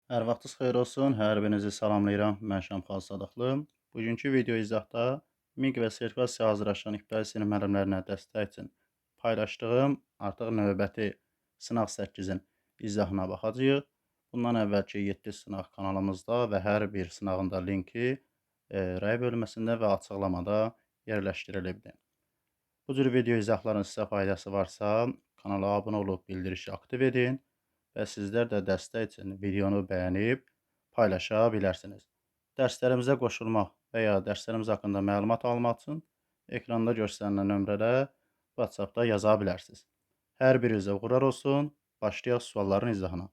Hər vaxtınız xeyir olsun. Hər birinizi salamlayıram. Mən Şamxal Sadıqlı. Bugünkü video izahda MİQ və sertifikasiya hazırlaşan ibtidai sinif müəllimlərinə dəstək üçün paylaşdığım artıq növbəti sınaq 8-in izahına baxacağıq. Bundan əvvəlki 7 sınaq kanalımızda və hər bir sınağın da linki rəy bölməsində və açıqlamada yerləşdirilibdir. Bu cür video izahların sizə faydası varsa, kanala abunə olub bildirişi aktiv edin və sizlər də dəstək üçün videonu bəyənib paylaşa bilərsiniz. Dərslərimizə qoşulmaq və ya dərslərimiz haqqında məlumat almaq üçün ekranda göstərilən nömrədə WhatsApp-da yaza bilərsiniz. Hər birinizə uğurlar olsun. Başlayaq sualların izahına.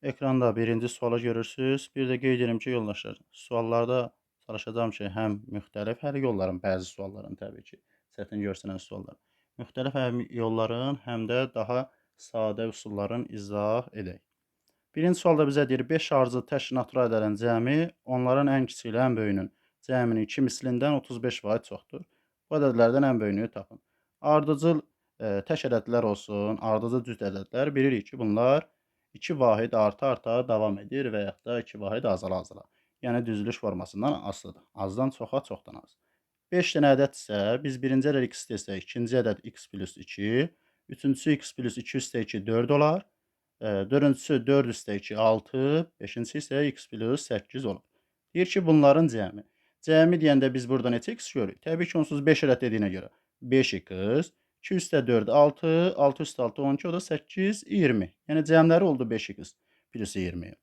Ekranda birinci sualı görürsünüz. Bir də qeyd edim ki, yoldaşlar, suallarda çalışacağım ki, həm müxtəlif həll yolların, bəzi sualların təbii ki, çətin görsənən suallar, müxtəlif həll yolların, həm də daha sadə üsulların izah edək. Birinci sualda bizə deyir, 5 ardıcıl tək natural ədədlərin cəmi, onların ən kiçik ilə ən böyüyünün cəminin 2 mislindən 35% çoxdur. Bu ədədlərdən ən böyüyünü tapın. Ardıcıl tək ədədlər olsun, ardıcıl cüt ədədlər bilirik ki, bunlar 2 vahid arta-arta davam edir və yaxud da 2 vahid azala-azala. Yəni düzülüş formasından asılıdır. Azdan çoxa, çoxdan az. 5 dənə ədəd isə biz birinci ədəd x desək, ikinci ədəd x plus 2, üçüncüsü x plus 2 üstə 2 4 olar. Dördüncüsü 4 üstə 2 6, beşincisi isə x plus 8 olur. Deyir ki, bunların cəmi. Cəmi deyəndə biz burada neçə x görürük? Təbii ki, onsuz 5 ədəd dediyinə görə 5x, 2 üstə 4 6, 6 üstə 6 12, o da 8 20. Yəni cəmləri oldu 5x plus 20.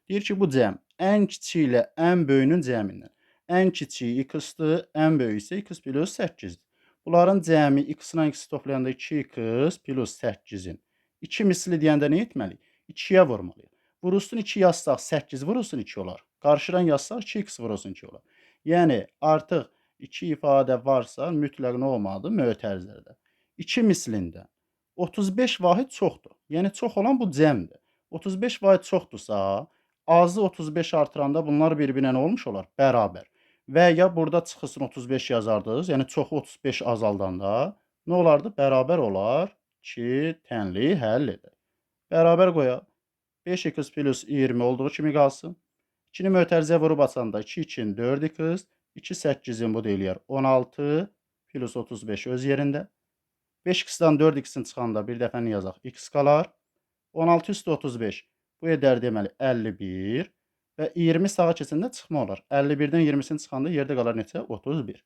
Deyir ki, bu cəm ən kiçik ilə ən böyüyünün cəmindən. Ən kiçik x-dır, ən böyük isə x plus 8-dir. Bunların cəmi x-la x toplayanda 2x plus 8-in 2 misli deyəndə nə etməliyik? 2-yə vurmalıyıq. Vurulsun 2 yazsaq 8 vurulsun 2 olar. Qarşıdan yazsaq 2x vurulsun 2 olar. Yəni artıq 2 ifadə varsa mütləq nə olmalıdır? Mötərizədə. 2 mislində 35 vahid çoxdur. Yəni çox olan bu cəmdir. 35 vahid çoxdursa, azı 35 artıranda bunlar bir-birinə nə olmuş olar? Bərabər. Və ya burada çıxılsın 35 yazardınız. Yəni çoxu 35 azaldanda nə olardı? Bərabər olar. 2 tənli həll edək. Bərabər qoyaq. 5x plus 20 olduğu kimi qalsın. 2-ni mötərizəyə vurub açanda 2 2-in 4x, 2 8-in bu da eləyər 16 plus 35 öz yerində. 5x-dan 4x-in çıxanda bir dəfəni yazaq, x qalar. 16 üstə 35 bu edər deməli 51 və 20 sağa keçəndə çıxma olar. 51-dən 20-sini çıxanda yerdə qalar neçə? 31.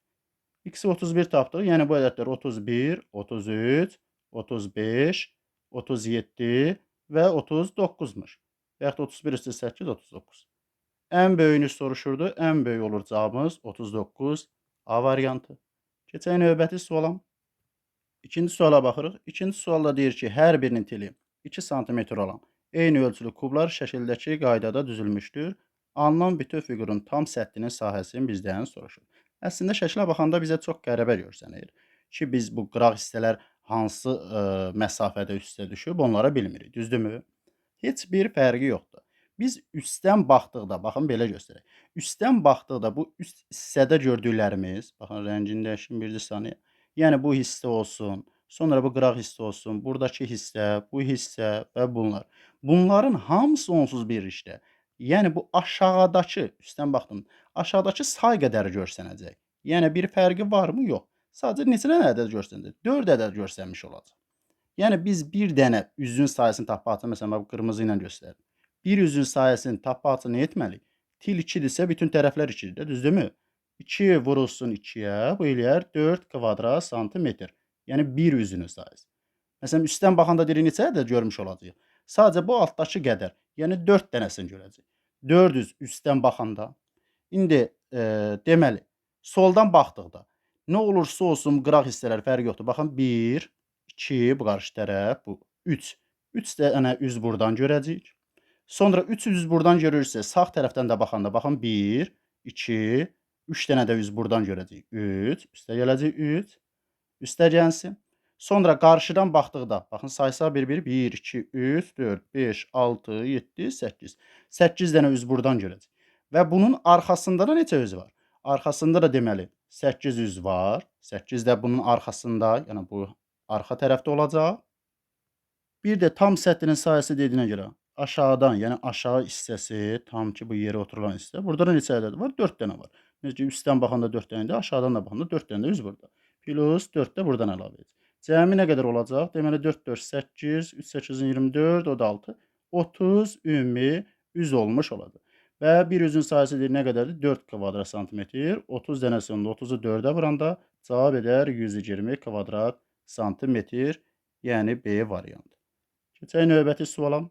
X-i 31 tapdıq. Yəni bu ədədlər 31, 33, 35, 37 və 39-muş. Və yaxud 31 üstə 8, 39. Ən böyüyünü soruşurdu. Ən böyük olur cavabımız 39. A variantı. Keçək növbəti suala. İkinci suala baxırıq. İkinci sualda deyir ki, hər birinin teli 2 sm olan eyni ölçülü kublar şəkildəki qaydada düzülmüşdür. Alınan bütöv fiqurun tam səthinin sahəsini bizdən soruşur. Əslində şəklə baxanda bizə çox qəribə görsənir ki, biz bu qıraq hissələr hansı məsafədə üstə düşüb, onları bilmirik, düzdürmü? Heç bir fərqi yoxdur. Biz üstdən baxdıqda, baxın belə göstərək. Üstdən baxdıqda bu üst hissədə gördüklərimiz, baxın rəngini dəyişim bircə saniyə. Yəni bu hissə olsun, sonra bu qıraq hissə olsun, buradakı hissə, bu hissə və bunlar. Bunların hamısı onsuz bir işdə. Yəni bu aşağıdakı, üstdən baxdım, aşağıdakı say qədər görsənəcək. Yəni bir fərqi varmı? Yox. Sadəcə neçə dənə ədəd görsənəcək? 4 ədəd görsənmiş olacaq. Yəni biz bir dənə üzün sayəsini tapmaq üçün, məsələn, bu qırmızı ilə göstərdim. Bir üzün sayəsini tapmaq üçün nə etməliyik? Til 2-dirsə bütün tərəflər 2-dir də, düzdürmü? 2 vurulsun 2-yə, bu eləyər 4 kvadrat santimetr. Yəni bir üzünün sayəsi. Məsələn, üstdən baxanda deyirik neçə ədəd görmüş olacağıq? Sadəcə bu altdakı qədər, yəni 4 dənəsini görəcəyik. 400 üstdən baxanda. İndi deməli, soldan baxdıqda nə olursa olsun qıraq hissələr fərqi yoxdur. Baxın 1, 2, bu qarşı tərəf, bu 3. 3 dənə üz buradan görəcəyik. Sonra 3 üz buradan görürsə, sağ tərəfdən də baxanda, baxın 1, 2, 3 dənə də üz buradan görəcəyik. 3, üstə gələcək 3, üstə gəlsin. Sonra qarşıdan baxdıqda, baxın saysa 1, 2, 3, 4, 5, 6, 7, 8. 8 dənə üz buradan görəcək. Və bunun arxasında da neçə üz var? Arxasında da deməli 8 üz var. 8 də bunun arxasında, yəni bu arxa tərəfdə olacaq. Bir də tam səthinin sayəsi dediyinə görə aşağıdan, yəni aşağı hissəsi, tam ki bu yerə oturulan hissə. Burada da neçə ədəd var? 4 dənə var. Necə üstdən baxanda 4 dənədir, aşağıdan da baxanda 4 dənə də üz burada. Plus 4 də buradan əlavə edəcək. Cəmi nə qədər olacaq? Deməli 4 4 8, 3 8-in 24, o da 6. 30 ümumi üz olmuş olacaq. Və bir üzün sayısı deyir nə qədərdir? 4 kvadrat santimetr. 30 dənəsində 30-u 4-ə vuranda cavab edər 120 kvadrat santimetr, yəni B variantı. Keçək növbəti suala.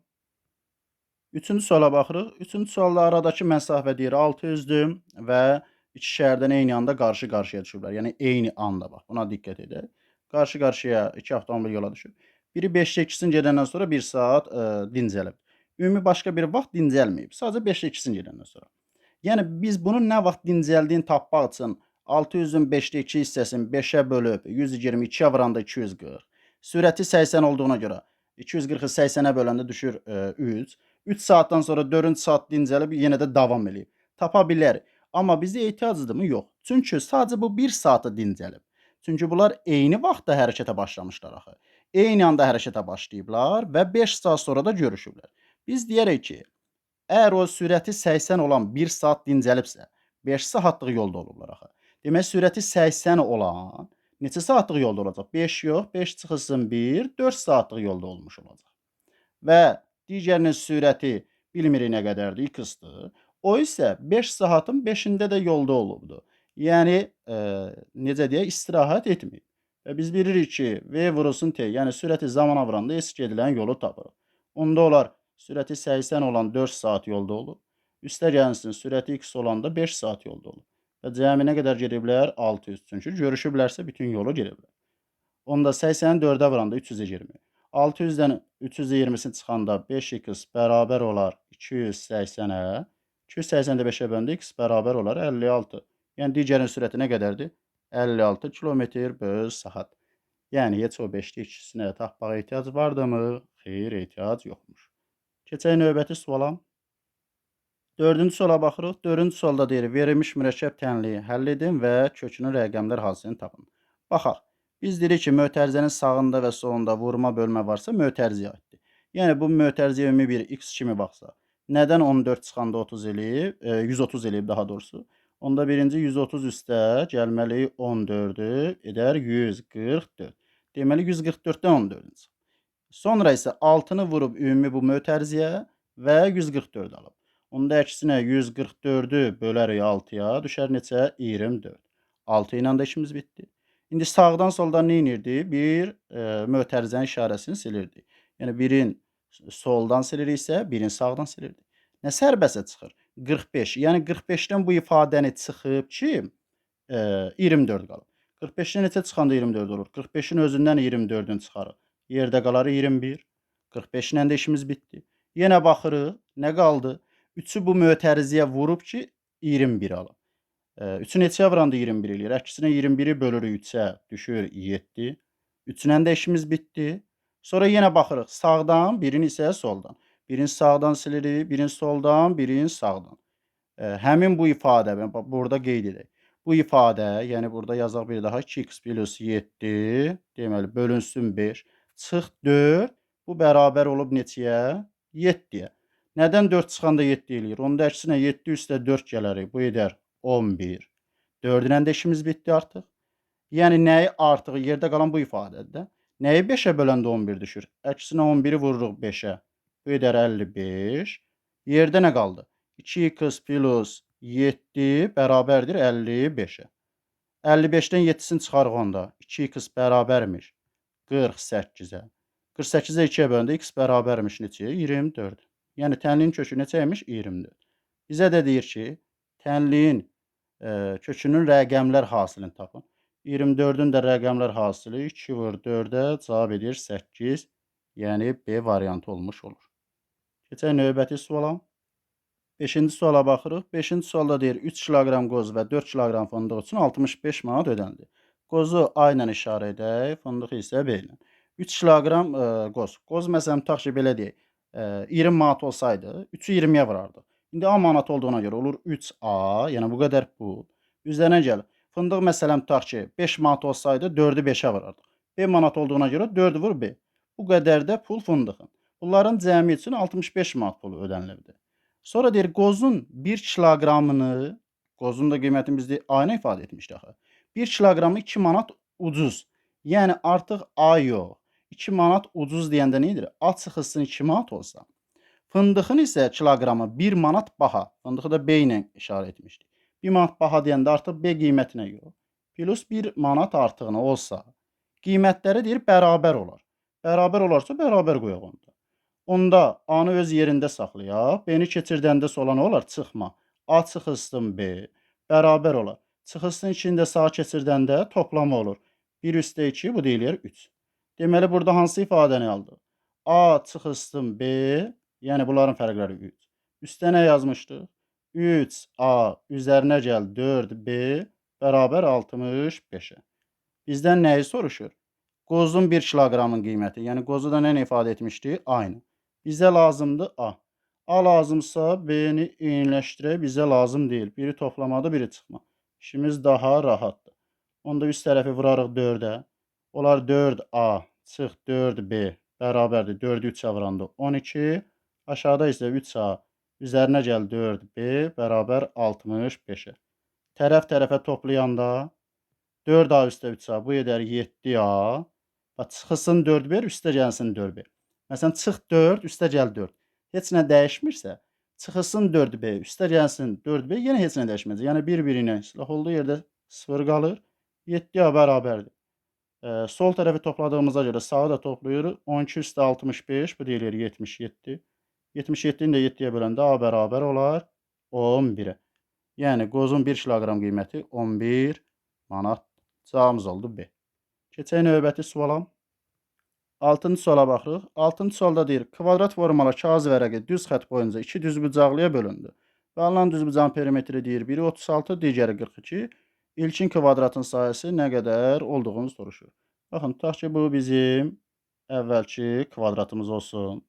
Üçüncü suala baxırıq. Üçüncü sualda aradakı məsafə deyir 600-dür və iki şəhərdən eyni anda qarşı-qarşıya düşüblər. Yəni eyni anda bax. Buna diqqət edək. Qarşı-qarşıya iki avtomobil yola düşüb. Biri 5-də 2-sini gedəndən sonra 1 saat dincəlib. Ümumi başqa bir vaxt dincəlməyib. Sadəcə 5-də 2-sini gedəndən sonra. Yəni biz bunun nə vaxt dincəldiyini tapmaq üçün 600-ün 5-də 2 hissəsini 5-ə bölüb 122-yə vuranda 240. Sürəti 80 olduğuna görə 240-ı 80-ə böləndə düşür 3. 3 saatdan sonra 4-cü saat dincəlib yenə də davam eləyib. Tapa bilərik. Amma bizə ehtiyacıdırmı? Yox. Çünki sadəcə bu 1 saatı dincəlib. Çünki bunlar eyni vaxtda hərəkətə başlamışlar axı. Eyni anda hərəkətə başlayıblar və 5 saat sonra da görüşüblər. Biz deyərik ki, əgər o sürəti 80 olan 1 saat dincəlibsə, 5 saatlıq yolda olublar axı. Demək sürəti 80 olan neçə saatlıq yolda olacaq? 5 yox, 5 çıxılsın 1, 4 saatlıq yolda olmuş olacaq. Və digərinin sürəti bilmirik nə qədərdir, x-dır. O isə 5 saatın 5-də də yolda olubdur. Yəni necə deyək, istirahət etməyib. Və biz bilirik ki, v vurulsun t, yəni sürəti zamana vuranda s gedilən yolu tapırıq. Onda olar sürəti 80 olan 4 saat yolda olub. Üstə gəlsin sürəti x olanda 5 saat yolda olub. Və cəmi nə qədər gediblər? 600. Çünki görüşüblərsə bütün yolu gediblər. Onda 80-i 4-ə vuranda 320. 600-dən 320-sini çıxanda 5x bərabər olar 280-ə. 280-də 5-ə böləndə x bərabər olar 56. Yəni digərin sürəti nə qədərdir? 56 km/saat. Yəni heç o 5-də 2-sinə tapmağa ehtiyac vardımı? Xeyr, ehtiyac yoxmuş. Keçək növbəti suala. 4-cü suala baxırıq. 4-cü sualda deyir, verilmiş mürəkkəb tənliyi həll edin və kökünün rəqəmlər hasilini tapın. Baxaq. Biz deyirik ki, mötərizənin sağında və solunda vurma bölmə varsa mötərizəyə aiddir. Yəni bu mötərizəyə ümumi bir x kimi baxsa, nədən 14 çıxanda 30 eləyib, 130 eləyib daha doğrusu. Onda birinci 130 üstə gəlməli 14-ü edər 144. Deməli 144-dən 14 çıxır. Sonra isə 6-nı vurub ümumi bu mötərizəyə və 144 alıb. Onda əksinə 144-ü bölərik 6-ya, düşər neçə? 24. 6 ilə də işimiz bitdi. İndi sağdan soldan nə edirdi? Bir mötərizənin işarəsini silirdi. Yəni birin soldan siliriksə, birin sağdan silirdi. Nə sərbəstə çıxır? 45. Yəni 45-dən bu ifadəni çıxıb ki, 24 qalıb. 45-dən neçə çıxanda 24 olur? 45-in özündən 24-ün çıxarıq. Yerdə qalar 21. 45 ilə də işimiz bitdi. Yenə baxırıq, nə qaldı? 3-ü bu mötərizəyə vurub ki, 21 alıb. 3-ü neçəyə vuranda 21 eləyir? Əksinə 21-i bölürük 3-ə, düşür 7. 3-lə də işimiz bitdi. Sonra yenə baxırıq, sağdan, birini isə soldan. Birini sağdan silirik, birini soldan, birini sağdan. Həmin bu ifadə, burada qeyd edək. Bu ifadə, yəni burada yazaq bir daha 2x plus 7, deməli bölünsün 5, çıx 4, bu bərabər olub neçəyə? 7-yə. Nədən 4 çıxanda 7 eləyir? Onda əksinə 7 üstə 4 gələrik, bu edər 11. 4 ilə də işimiz bitdi artıq. Yəni nəyi artıq? Yerdə qalan bu ifadədir də. Nəyi 5-ə böləndə 11 düşür? Əksinə 11-i vururuq 5-ə. Bu edər 55. Yerdə nə qaldı? 2x plus 7 bərabərdir 55-ə. 55-dən 7-sini çıxarıq onda. 2x bərabərmiş 48-ə. 48-ə 2-yə böləndə x bərabərmiş neçəyə? 24. Yəni tənliyin kökü neçəymiş? 24. Bizə də deyir ki, tənliyin kökünün rəqəmlər hasilini tapın. 24-ün də rəqəmlər hasili 2 vur 4-ə cavab edir 8. Yəni B variantı olmuş olur. Keçək növbəti suala. 5-ci suala baxırıq. 5-ci sualda deyir 3 kiloqram qoz və 4 kiloqram fındıq üçün 65 manat ödəndi. Qozu A ilə işarə edək, fındığı isə B ilə. 3 kiloqram qoz. Qoz məsələn tutaq ki, belə deyək, 20 manat olsaydı 3-ü 20-yə vurardıq. İndi A manat olduğuna görə olur 3A, yəni bu qədər pul. Üzərinə gəlir. Fındıq məsələn tutaq ki, 5 manat olsaydı 4-ü 5-ə vurardıq. B manat olduğuna görə 4 vur B. Bu qədər də pul fındığın. Bunların cəmi üçün 65 manat pulu ödənilibdir. Sonra deyir qozun 1 kiloqramını, qozun da qiymətini biz aynı ifadə etmişdik axı. 1 kiloqramı 2 manat ucuz. Yəni artıq A yox. 2 manat ucuz deyəndə nə edir? A çıxılsın 2 manat olsa, fındığın isə kiloqramı 1 manat baha. Fındığı da B ilə işarə etmişdik. 1 manat baha deyəndə artıq B qiymətinə yox, plus 1 manat artığına olsa, qiymətləri deyir bərabər olar. Bərabər olarsa bərabər qoyaq onda. Onda A-nı öz yerində saxlayaq. B-ni keçirdəndə sola nə olar? Çıxma. A çıxılsın B bərabər olar. Çıxılsın 2-ni də sağa keçirdəndə toplama olur. 1 üstə 2 bu deyilir 3. Deməli burada hansı ifadəni aldıq? A çıxılsın B, yəni bunların fərqləri 3. Üstə nə yazmışdıq? 3A üzərinə gəl 4B bərabər 65-ə. Bizdən nəyi soruşur? Qozun 1 kiloqramın qiyməti. Yəni qozu da nə ilə ifadə etmişdik? Aynı. Bizə lazımdır A. A lazımsa B-ni eyniləşdirək, bizə lazım deyil. Biri toplamada, biri çıxma. İşimiz daha rahatdır. Onda üst tərəfi vurarıq 4-ə. Olar 4A çıx 4B bərabərdir. 4-ü 3-ə vuranda 12. Aşağıda isə 3A üzərinə gəl 4B bərabər 65-ə. Tərəf tərəfə toplayanda 4A üstə 3A bu edər 7A. Bax, çıxılsın 4B, üstə gəlsin 4B. Məsələn, çıx 4, üstə gəl 4. Heç nə dəyişmirsə, çıxılsın 4B, üstə gəlsin 4B, yenə heç nə dəyişməyəcək. Yəni, bir-biri ilə islah olduğu yerdə 0 qalır. 7A bərabərdir. Sol tərəfi topladığımıza görə sağı da toplayırıq. 12 üstə 65, bu deyilir 77. 77-ni də 7-yə böləndə A bərabər olar 11-ə. Yəni, qozun 1 kiloqram qiyməti 11 manat. Cavabımız oldu B. Keçək növbəti suala. 6-cı suala baxırıq. 6-cı sualda deyir, kvadrat formalı kağız vərəqi düz xətt boyunca 2 düzbucaqlıya bölündü. Və alınan düzbucağın perimetri deyir, biri 36, digəri 42. İlkin kvadratın sayəsi nə qədər olduğunu soruşur. Baxın, tutaq ki, bu bizim əvvəlki kvadratımız olsun.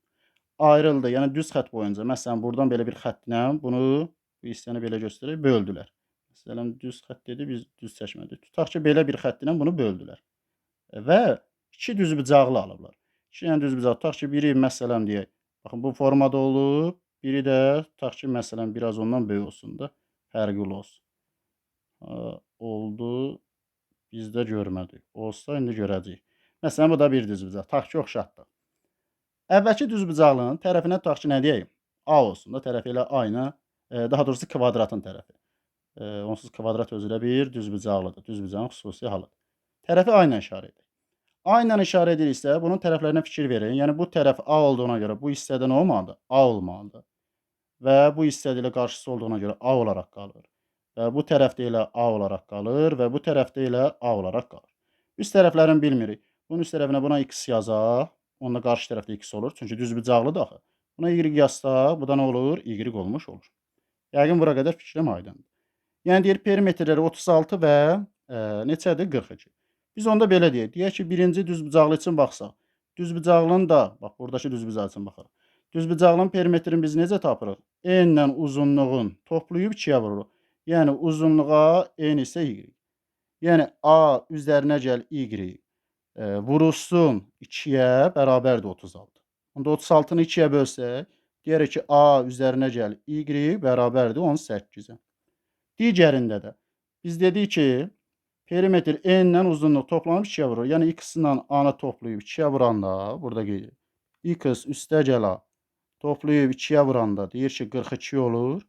Ayrıldı, yəni düz xətt boyunca. Məsələn, buradan belə bir xəttlə bunu, bu hissəni belə göstərək, böldülər. Məsələn, düz xətt dedi, biz düz çəkmədik. Tutaq ki, belə bir xəttlə bunu böldülər. Və 2 düzbucaqlı alıblar. 2 dənə düzbucaq, tutaq ki, biri məsələn deyək, baxın bu formada olub, biri də tutaq ki, məsələn biraz ondan böyük olsun da, fərqli olsun. Oldu, biz də görmədik. Olsa indi görəcəyik. Məsələn, bu da bir düzbucaq, tutaq ki, oxşatdıq. Əvvəlki düzbucaqlının tərəfinə tutaq ki, nə deyək? A olsun da, tərəfi ilə aynı, daha doğrusu kvadratın tərəfi. Onsuz kvadrat özü ilə bir düzbucaqlıdır. Düzbucağın xüsusi halıdır. Tərəfi A ilə işarə edir. A ilə işarə ediriksə, bunun tərəflərinə fikir verin. Yəni, bu tərəf A olduğuna görə bu hissədə nə olmalıdır? A olmalıdır. Və bu hissədə ilə qarşısı olduğuna görə A olaraq qalır. Və bu tərəfdə ilə A olaraq qalır və bu tərəfdə ilə A olaraq qalır. Üst tərəflərini bilmirik. Bunun üst tərəfinə buna X yazaq. Onda qarşı tərəfdə X olur. Çünki düzbucaqlıdır axı. Buna Y yazsaq, bu da nə olur? Y olmuş olur. Yəqin bura qədər fikrim aydındır. Yəni, deyir, perimetrləri 36 və neçədir? 42. Biz onda belə deyək. Deyək ki, birinci düzbucaqlı üçün baxsaq. Düzbucaqlının da, bax, buradakı düzbucaq üçün baxırıq. Düzbucaqlının perimetrini biz necə tapırıq? N ilə uzunluğun toplayıb 2-yə vururuq. Yəni, uzunluğa N isə Y. Yəni, A üzərinə gəl Y vurulsun 2-yə bərabərdir 36. Onda 36-nı 2-yə bölsək, deyərik ki, A üzərinə gəl Y bərabərdir 18-ə. Digərində də biz dedik ki, perimetr N ilə uzunluq toplanıb 2-yə vurur. Yəni, X ilə A-nı toplayıb 2-yə vuranda, burada qeyd edir. X üstə gəl A toplayıb 2-yə vuranda deyir ki, 42 olur.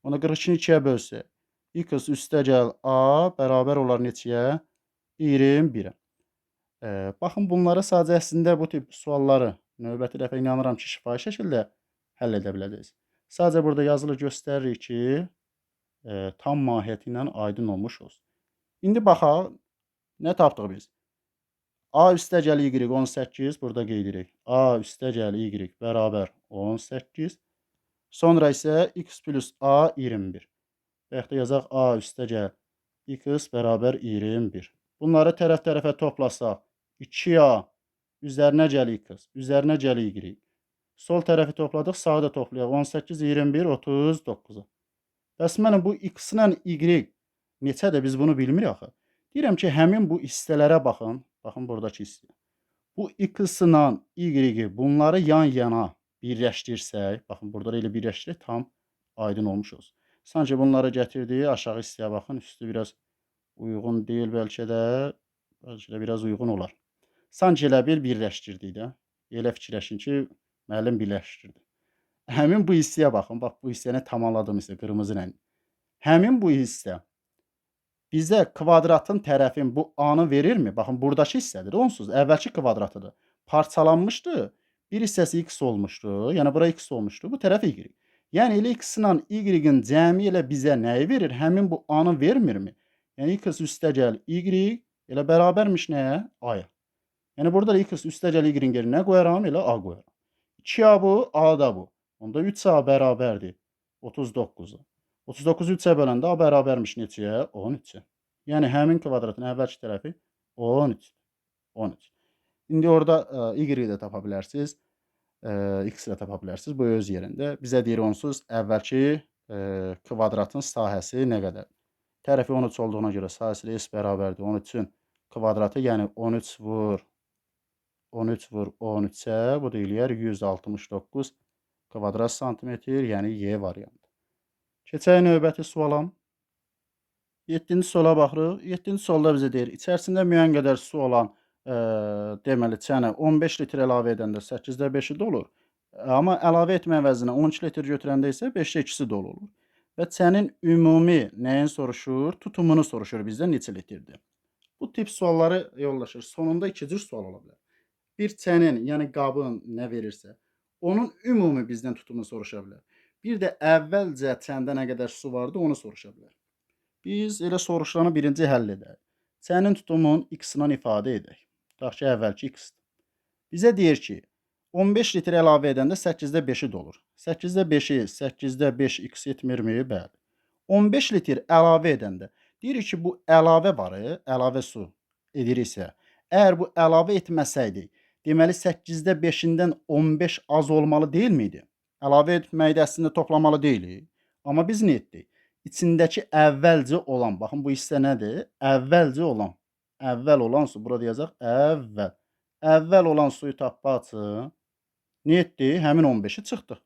Ona 42-ni 2-yə bölsək, X üstə gəl A bərabər olar neçəyə? 21-ə. Baxın, bunları sadəcə əslində bu tip sualları növbəti dəfə inanıram ki, şifahi şəkildə həll edə biləcəksiniz. Sadəcə burada yazılı göstəririk ki, tam mahiyyəti ilə aydın olmuş olsun. İndi baxaq, nə tapdıq biz? A üstə gəl Y 18, burada qeyd edirik. A üstə gəl Y bərabər 18. Sonra isə X plus A 21. Və yaxud da yazaq A üstə gəl X bərabər 21. Bunları tərəf-tərəfə toplasaq, 2A üzərinə gəl X, üzərinə gəl Y. Sol tərəfi topladıq, sağı da toplayaq. 18, 21, 39. Bəs mənə bu X ilə Y neçədir? Biz bunu bilmirik axı. Deyirəm ki, həmin bu hissələrə baxın. Baxın, buradakı hissə. Bu x-la y bunları yan-yana birləşdirsək, baxın burada da elə birləşdirək, tam aydın olmuş olsun. Sanki bunları gətirdik, aşağı hissəyə baxın, üstü biraz uyğun deyil bəlkə də biraz uyğun olar. Sanki elə bil birləşdirdik də. Elə fikirləşin ki, müəllim birləşdirdi. Həmin bu hissəyə baxın, bax bu hissəni tamamladığım hissə qırmızı rəng. Həmin bu hissə bizə kvadratın tərəfin bu A-nı verirmi? Baxın, buradakı hissədir, onsuz əvvəlki kvadratıdır. Parçalanmışdı, bir hissəsi x olmuşdu, yəni bura x olmuşdu, bu tərəf y. Yəni elə x-la y-in cəmi elə bizə nəyi verir? Həmin bu A-nı vermirmi? Yəni x üstəgəl y elə bərabərmiş nəyə? A-ya. Yəni burada da x üstəgəl y-in yerinə nə qoyaram? Elə A qoyaram. 2A bu, A da bu. Onda 3A bərabərdir 39-a. 39-u 3-ə böləndə A bərabərmiş neçəyə? 13-ə. Yəni həmin kvadratın əvvəlki tərəfi 13. 13. İndi orada y-i də tapa bilərsiniz, x-i də tapa bilərsiniz. Bu öz yerində. Bizə deyir onsuz əvvəlki kvadratın sahəsi nə qədər? Tərəfi 13 olduğuna görə sahəsi s bərabərdir 13-ün kvadratı, yəni 13 vur 13-ə, bu da eləyər 169 kvadrat santimetr, yəni Y variantı. Keçək növbəti suala. 7-ci suala baxırıq. 7-ci sualda bizə deyir, içərisində müəyyən qədər su olan deməli çənə 15 litr əlavə edəndə 8-də 5-i dolur. Amma əlavə etmə əvəzinə 12 litr götürəndə isə 5-də 2-si dolu olur. Və çənin ümumi nəyin soruşur? Tutumunu soruşur bizdən neçə litrdir? Bu tip sualları yoldaşlar sonunda 2 cür sual ola bilər. Bir çənin, yəni qabın nə verirsə, onun ümumi bizdən tutumunu soruşa bilər. Bir də əvvəlcə çəndə nə qədər su vardı, onu soruşa bilər. Biz elə soruşulanı birinci həll edək. Çənin tutumunu x-la ifadə edək. Tutaq ki, əvvəlki x-dir. Bizə deyir ki, 15 litr əlavə edəndə 8-də 5-i dolur. 8-də 5-i 8-də 5 x etmirmi? Bəli. 15 litr əlavə edəndə deyirik ki, bu əlavə var, əlavə su ediriksə, əgər bu əlavə etməsəydik, deməli 8-də 5-indən 15 az olmalı deyilmiydi? Əlavə etməkdə əslində toplamalı deyilik. Amma biz nə etdik? İçindəki əvvəlcə olan, baxın bu hissə nədir? Əvvəlcə olan. Əvvəl olan su, burada yazaq əvvəl. Əvvəl olan suyu tapmaq üçün nə etdik? Həmin 15-i çıxdıq.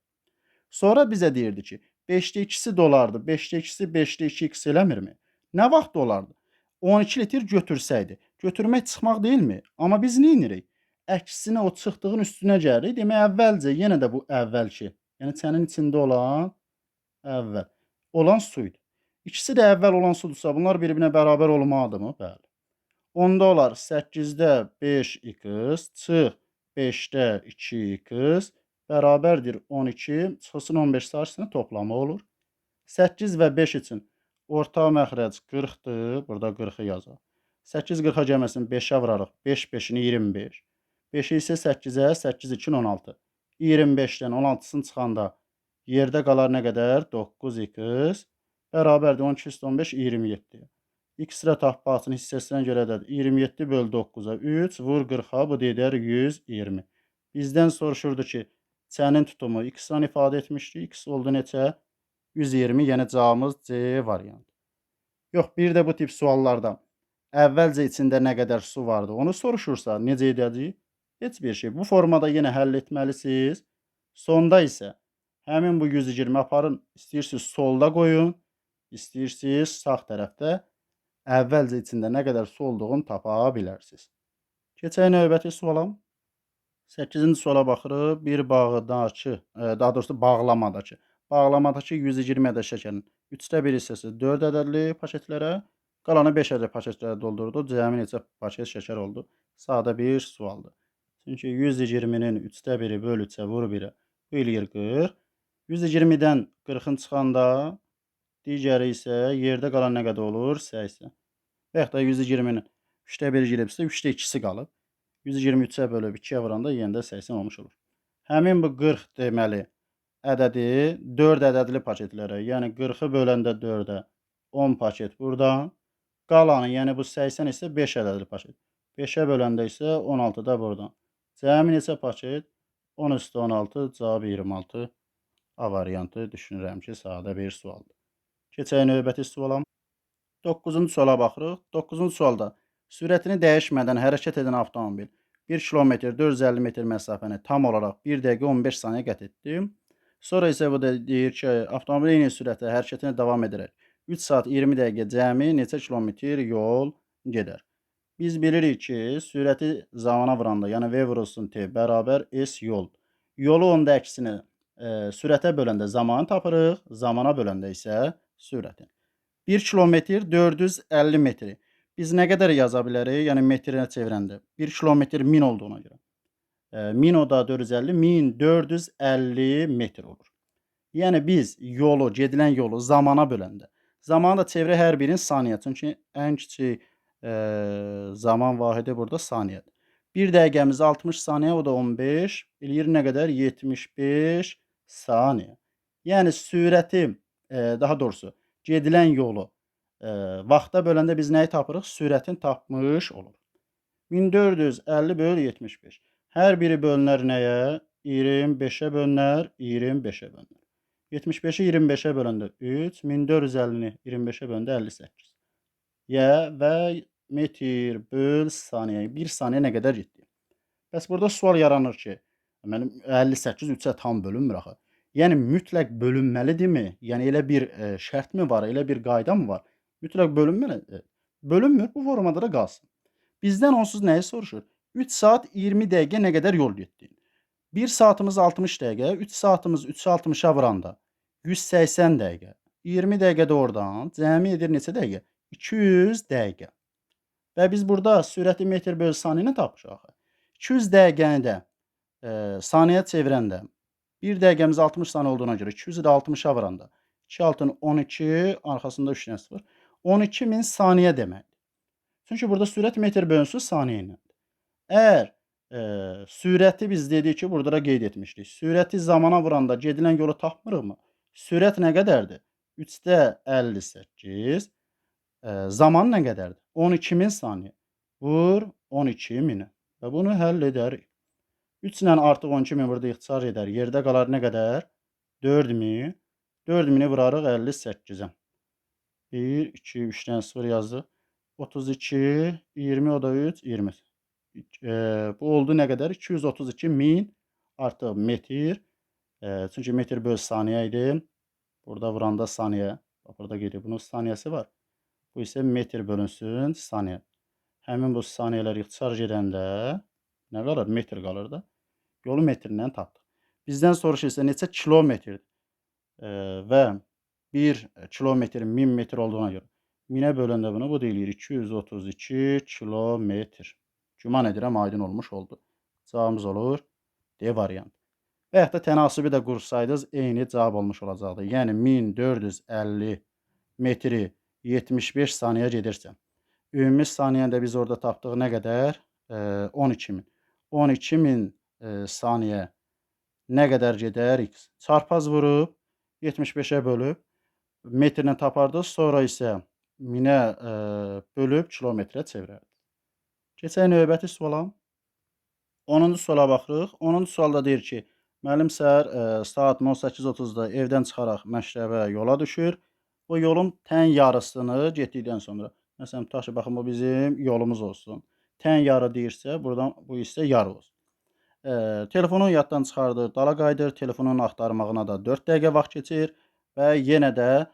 Sonra bizə deyirdi ki, 5-də 2-si dolardı. 5-də 2-si 5-də 2x eləmirmi? Nə vaxt dolardı? 12 litr götürsəydi. Götürmək çıxmaq deyilmi? Amma biz nə edirik? Əksinə o çıxdığın üstünə gəlirik. Demək əvvəlcə yenə də bu əvvəlki. Yəni çənin içində olan əvvəl olan su idi. İkisi də əvvəl olan sudursa, bunlar bir-birinə bərabər olmalıdırmı? Bəli. Onda olar 8-də 5x çıx 5-də 2x bərabərdir 12, çıxsın 15 sayısının toplamı olur. 8 və 5 üçün orta məxrəc 40-dır. Burada 40-ı yazaq. 8 40-a gəlməsin 5-ə vurarıq. 5 5-ini 25. 5-i isə 8-ə, 8 2 16. 25-dən 16-sını çıxanda yerdə qalar nə qədər? 9x bərabərdir 12 üstə 15 27. X-rə tapmaq üçün hissəsinə görə də 27 böl 9-a 3 vur 40-a, bu deyər 120. Bizdən soruşurdu ki, çənin tutumu x-la ifadə etmişdi. X oldu neçə? 120, yəni cavabımız C variantı. Yox, bir də bu tip suallarda əvvəlcə içində nə qədər su vardı, onu soruşursa necə edəcəyik? Heç bir şey. Bu formada yenə həll etməlisiniz. Sonda isə həmin bu 120 aparın, istəyirsiniz solda qoyun, istəyirsiniz sağ tərəfdə əvvəlcə içində nə qədər su olduğunu tapa bilərsiniz. Keçək növbəti suala. 8-ci suala baxırıq. Bir bağdakı, daha doğrusu bağlamadakı. Bağlamadakı 120 ədəd şəkərin 3-də 1 hissəsi 4 ədədli paketlərə, qalanı 5 ədəd paketlərə doldurdu. Cəmi neçə paket şəkər oldu? Sadə bir sualdır. Çünki 120-nin 3-də 1-i böl 3-ə vur 1-ə. Bu eləyir 40. 120-dən 40-ın çıxanda digəri isə yerdə qalan nə qədər olur? 80. Və yaxud da 120-nin 3-də 1 giribsə 3-də 2-si qalıb. 123-ə bölüb 2-yə vuranda yenə də 80 olmuş olur. Həmin bu 40 deməli ədədi 4 ədədli paketlərə, yəni 40-ı böləndə 4-ə 10 paket buradan, qalanı, yəni bu 80 isə 5 ədədli paket. 5-ə böləndə isə 16 da buradan. Cəmi neçə paket? 10 üstə 16, cavab 26. A variantı düşünürəm ki, sadə bir sualdır. Keçək növbəti suala. 9-cu suala baxırıq. 9-cu sualda sürətini dəyişmədən hərəkət edən avtomobil 1 kilometr 450 metr məsafəni tam olaraq 1 dəqiqə 15 saniyə qət etdim. Sonra isə bu da deyir ki, avtomobil eyni sürətlə hərəkətinə davam edərək 3 saat 20 dəqiqə cəmi neçə kilometr yol gedər? Biz bilirik ki, sürəti zamana vuranda, yəni V vurulsun T bərabər S yol. Yolu onda əksini sürətə böləndə zamanı tapırıq, zamana böləndə isə sürəti. 1 kilometr 450 metri. Biz nə qədər yaza bilərik? Yəni metrinə çevirəndə. 1 kilometr 1000 olduğuna görə. 1000 o da 450, 1450 metr olur. Yəni biz yolu, gedilən yolu zamana böləndə, zamanı da çevirək hər birinin saniyə. Çünki ən kiçik zaman vahidi burada saniyədir. 1 dəqiqəmiz 60 saniyə, o da 15. Eləyir nə qədər? 75 saniyə. Yəni sürəti, daha doğrusu gedilən yolu vaxta böləndə biz nəyi tapırıq? Sürətini tapmış oluruq. 1450 böl 75. Hər biri bölünər nəyə? 25-ə bölünər, 25-ə bölünər. 75-i 25-ə böləndə 3, 1450-ni 25-ə böləndə 58. Və metr böl saniyə. 1 saniyə nə qədər getdi? Bəs burada sual yaranır ki, mənim 58 3-ə tam bölünmür axı. Yəni mütləq bölünməlidirmi? Yəni elə bir şərt mi var, elə bir qayda mı var? Mütləq bölünməlidir. Bölünmür, bu formada da qalsın. Bizdən onsuz nəyi soruşur? 3 saat 20 dəqiqə nə qədər yol getdin? 1 saatımız 60 dəqiqə, 3 saatımız 3-ü 60-a vuranda 180 dəqiqə. 20 dəqiqə də oradan cəmi edir neçə dəqiqə? 200 dəqiqə. Və biz burada sürəti metr böl saniyə tapmışıq axı. 200 dəqiqəni də saniyəyə çevirəndə 1 dəqiqəmiz 60 saniyə olduğuna görə 200-ü də 60-a vuranda 2 altın 12, arxasında 3 dənə 0. 12.000 saniyə deməkdir. Çünki burada sürət metr bölünsün saniyə ilə. Əgər sürəti biz dedik ki, burada da qeyd etmişdik. Sürəti zamana vuranda gedilən yolu tapmırıqmı? Sürət nə qədərdir? 3-də 58. Zaman nə qədərdir? 12.000 saniyə. Vur 12.000-ə. Və bunu həll edərik. 3 ilə artıq 12.000 burada ixtisar edər. Yerdə qalar nə qədər? 4.000. 4.000-i vurarıq 58-ə. 1, 2, 3-dən 0 yazdıq. 32, 20, o da 3, 20. Bu oldu nə qədər? 232.000 artıq metr. Çünki metr böl saniyə idi. Burada vuranda saniyə. Burada qeyd bunun saniyəsi var. Bu isə metr bölünsün saniyə. Həmin bu saniyələr ixtisar gedəndə nə qalır? Metr qalır da. Yolu metrindən tapdıq. Bizdən soruşursa neçə kilometrdir? Və 1 kilometr 1000 metr olduğuna görə 1000-ə böləndə bunu bu deyilir 232 kilometr. Güman edirəm aydın olmuş oldu. Cavabımız olur D variantı. Və yaxud da tənasibi də qursaydınız eyni cavab olmuş olacaqdı. Yəni 1450 metri 75 saniyə gedirsə, ümumi saniyəni də biz orada tapdıq nə qədər? 12.000. 12.000 saniyə nə qədər gedər? X. Çarpaz vurub 75-ə bölüb metrini tapardıq. Sonra isə 1000-ə bölüb kilometrə çevirərdik. Keçək növbəti suala. 10-cu suala baxırıq. 10-cu sualda deyir ki, müəllim səhər saat 18:30-da evdən çıxaraq məktəbə yola düşür. Bu yolun tən yarısını getdikdən sonra, məsələn, tutaq ki, baxın bu bizim yolumuz olsun. Tən yarı deyirsə, buradan bu isə yarı olsun. Telefonu yaddan çıxardır, dala qayıdır. Telefonun axtarmağına da 4 dəqiqə vaxt keçir və yenə də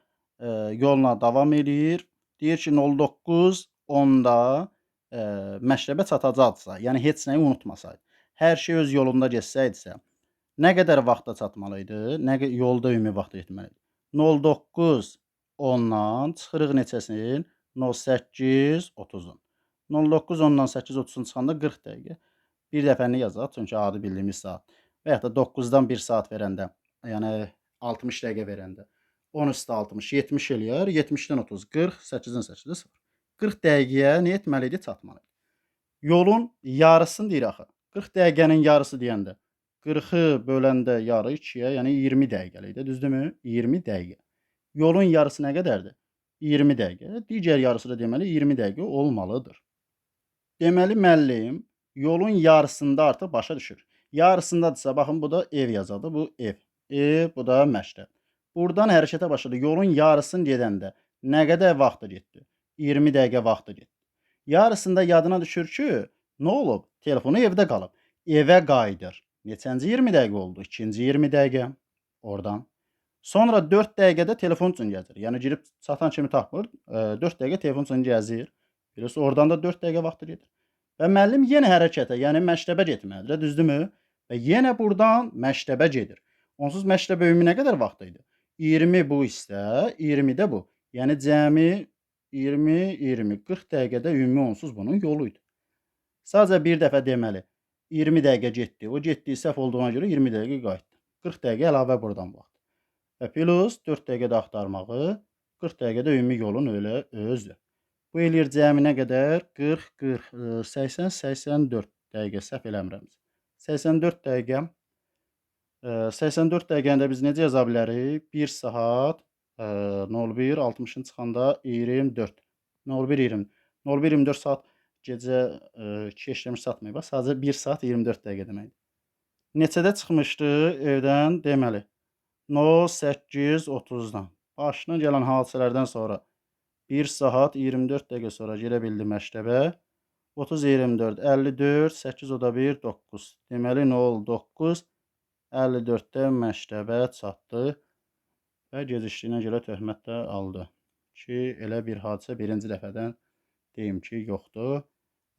yoluna davam edir. Deyir ki, 09:10-da məktəbə çatacaqsa, yəni heç nəyi unutmasaydı, hər şey öz yolunda getsəydisə, nə qədər vaxtda çatmalı idi? Yolda ümumi vaxt etməli idi? 09:10-dan çıxırıq neçəsinin? 08:30-un. 09:10-dan 8:30-un çıxanda 40 dəqiqə. Bir dəfəni yazaq, çünki adi bildiyimiz saat. Və yaxud da 9-dan 1 saat verəndə, yəni 60 dəqiqə verəndə 10 üstə 60, 70 eləyər. 70-dən 30, 40, 8-dən 8-də 0. 40 dəqiqəyə nə etməli idi? Çatmalı idi. Yolun yarısını deyir axı. 40 dəqiqənin yarısı deyəndə 40-ı böləndə yarı 2-yə, yəni 20 dəqiqəlikdir, düzdürmü? 20 dəqiqə. Yolun yarısı nə qədərdir? 20 dəqiqə. Digər yarısı da deməli 20 dəqiqə olmalıdır. Deməli müəllim yolun yarısında artıq başa düşür. Yarısındadırsa, baxın bu da ev yazıldı, bu ev. Ev, bu da məktəb. Buradan hərəkətə başladı. Yolun yarısını gedəndə nə qədər vaxtı getdi? 20 dəqiqə vaxtı getdi. Yarısında yadına düşür ki, Nə olub? Telefonu evdə qalıb. Evə qayıdır. Neçənci 20 dəqiqə oldu? 2-ci 20 dəqiqə. Oradan. Sonra 4 dəqiqədə telefon üçün gəzir. Yəni girib çatan kimi tapmır. 4 dəqiqə telefon üçün gəzir. Bilirsiniz, oradan da 4 dəqiqə vaxtı gedir. Və müəllim yenə hərəkətə, yəni məktəbə getməlidir, düzdürmü? Və yenə buradan məktəbə gedir. Onsuz məktəbə ümumi nə qədər vaxt idi? 20 bu hissə, 20 də bu. Yəni cəmi 20, 20, 40 dəqiqədə ümumi onsuz bunun yolu idi. Sadəcə bir dəfə deməli 20 dəqiqə getdi. O getdiyi səhv olduğuna görə 20 dəqiqə qayıtdı. 40 dəqiqə əlavə buradan vaxt. Və plus 4 dəqiqədə axtarmağı, 40 dəqiqədə ümumi yolun elə özü. Bu eləyir cəmi nə qədər? 40, 40, 80, 84 dəqiqə səhv eləmirəmsə. 84 dəqiqə. 84 dəqiqəni də biz necə yaza bilərik? 1 saat 01, 60-ın çıxanda 24. 01, 20. 01, 24 saat gecə 2 işləmiş satmayıb. Sadəcə 1 saat 24 dəqiqə deməkdir. Neçədə çıxmışdı evdən? Deməli 08:30-dan. Başına gələn hadisələrdən sonra 1 saat 24 dəqiqə sonra gedə bildi məktəbə. 30, 24, 54, 8 o da 1, 9. Deməli nə oldu? 9, 54-də məktəbə çatdı və gecikdiyinə görə töhmət də aldı. Ki, elə bir hadisə birinci dəfədən deyim ki, yoxdur.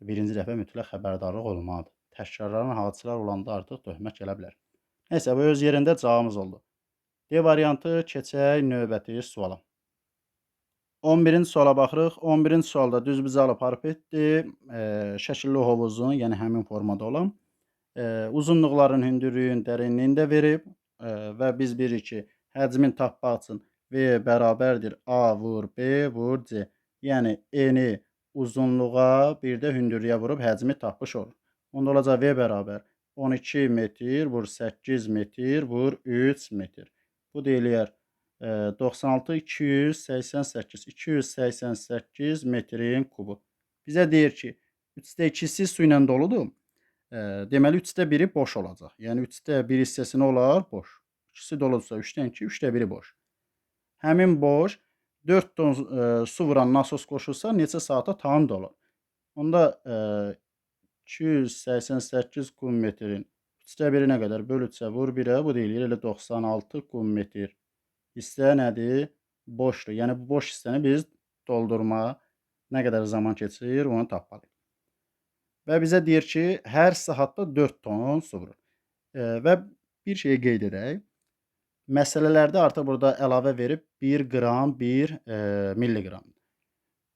Birinci dəfə mütləq xəbərdarlıq olmalıdır. Təkrarlanan hadisələr olanda artıq töhmət gələ bilər. Nəysə, bu öz yerində cavabımız oldu. D variantı, keçək növbəti suala. 11-ci suala baxırıq. 11-ci sualda düzbucaqlı parapetdir. Şəkilli hovuzun, yəni həmin formada olan uzunluqların hündürlüyün dərinliyini də verib və biz bilirik ki, həcmin tapmaq üçün V bərabərdir A vur B vur C. Yəni eni uzunluğa, bir də hündürlüyə vurub həcmi tapmış olur. Onda olacaq V bərabər 12 metr vur 8 metr vur 3 metr. Bu deyilər 96, 288. 288 metrin kubu. Bizə deyir ki, 3-də 2'si su ilə doludur. Deməli 3-də 1'i boş olacaq. Yəni 3-də 1 hissəsi nə olar? Boş. 2'si doludursa 3'dən 2, 3'də 1'i boş. Həmin boş 4 ton su vuran nasos qoşulsa neçə saata tam dolar? Onda 288 kubmetrin 3'də 1'i nə qədər? Böl 3'ə vur 1'ə. Bu deyilir elə 96 kubmetr. Hissə nədir? Boşdur. Yəni bu boş hissəni biz doldurma nə qədər zaman keçir, onu tapmalıyıq. Və bizə deyir ki, hər saatda 4 ton su vurur. Və bir şey qeyd edək. Məsələlərdə artıq burada əlavə verib 1 qram, 1 milliqram.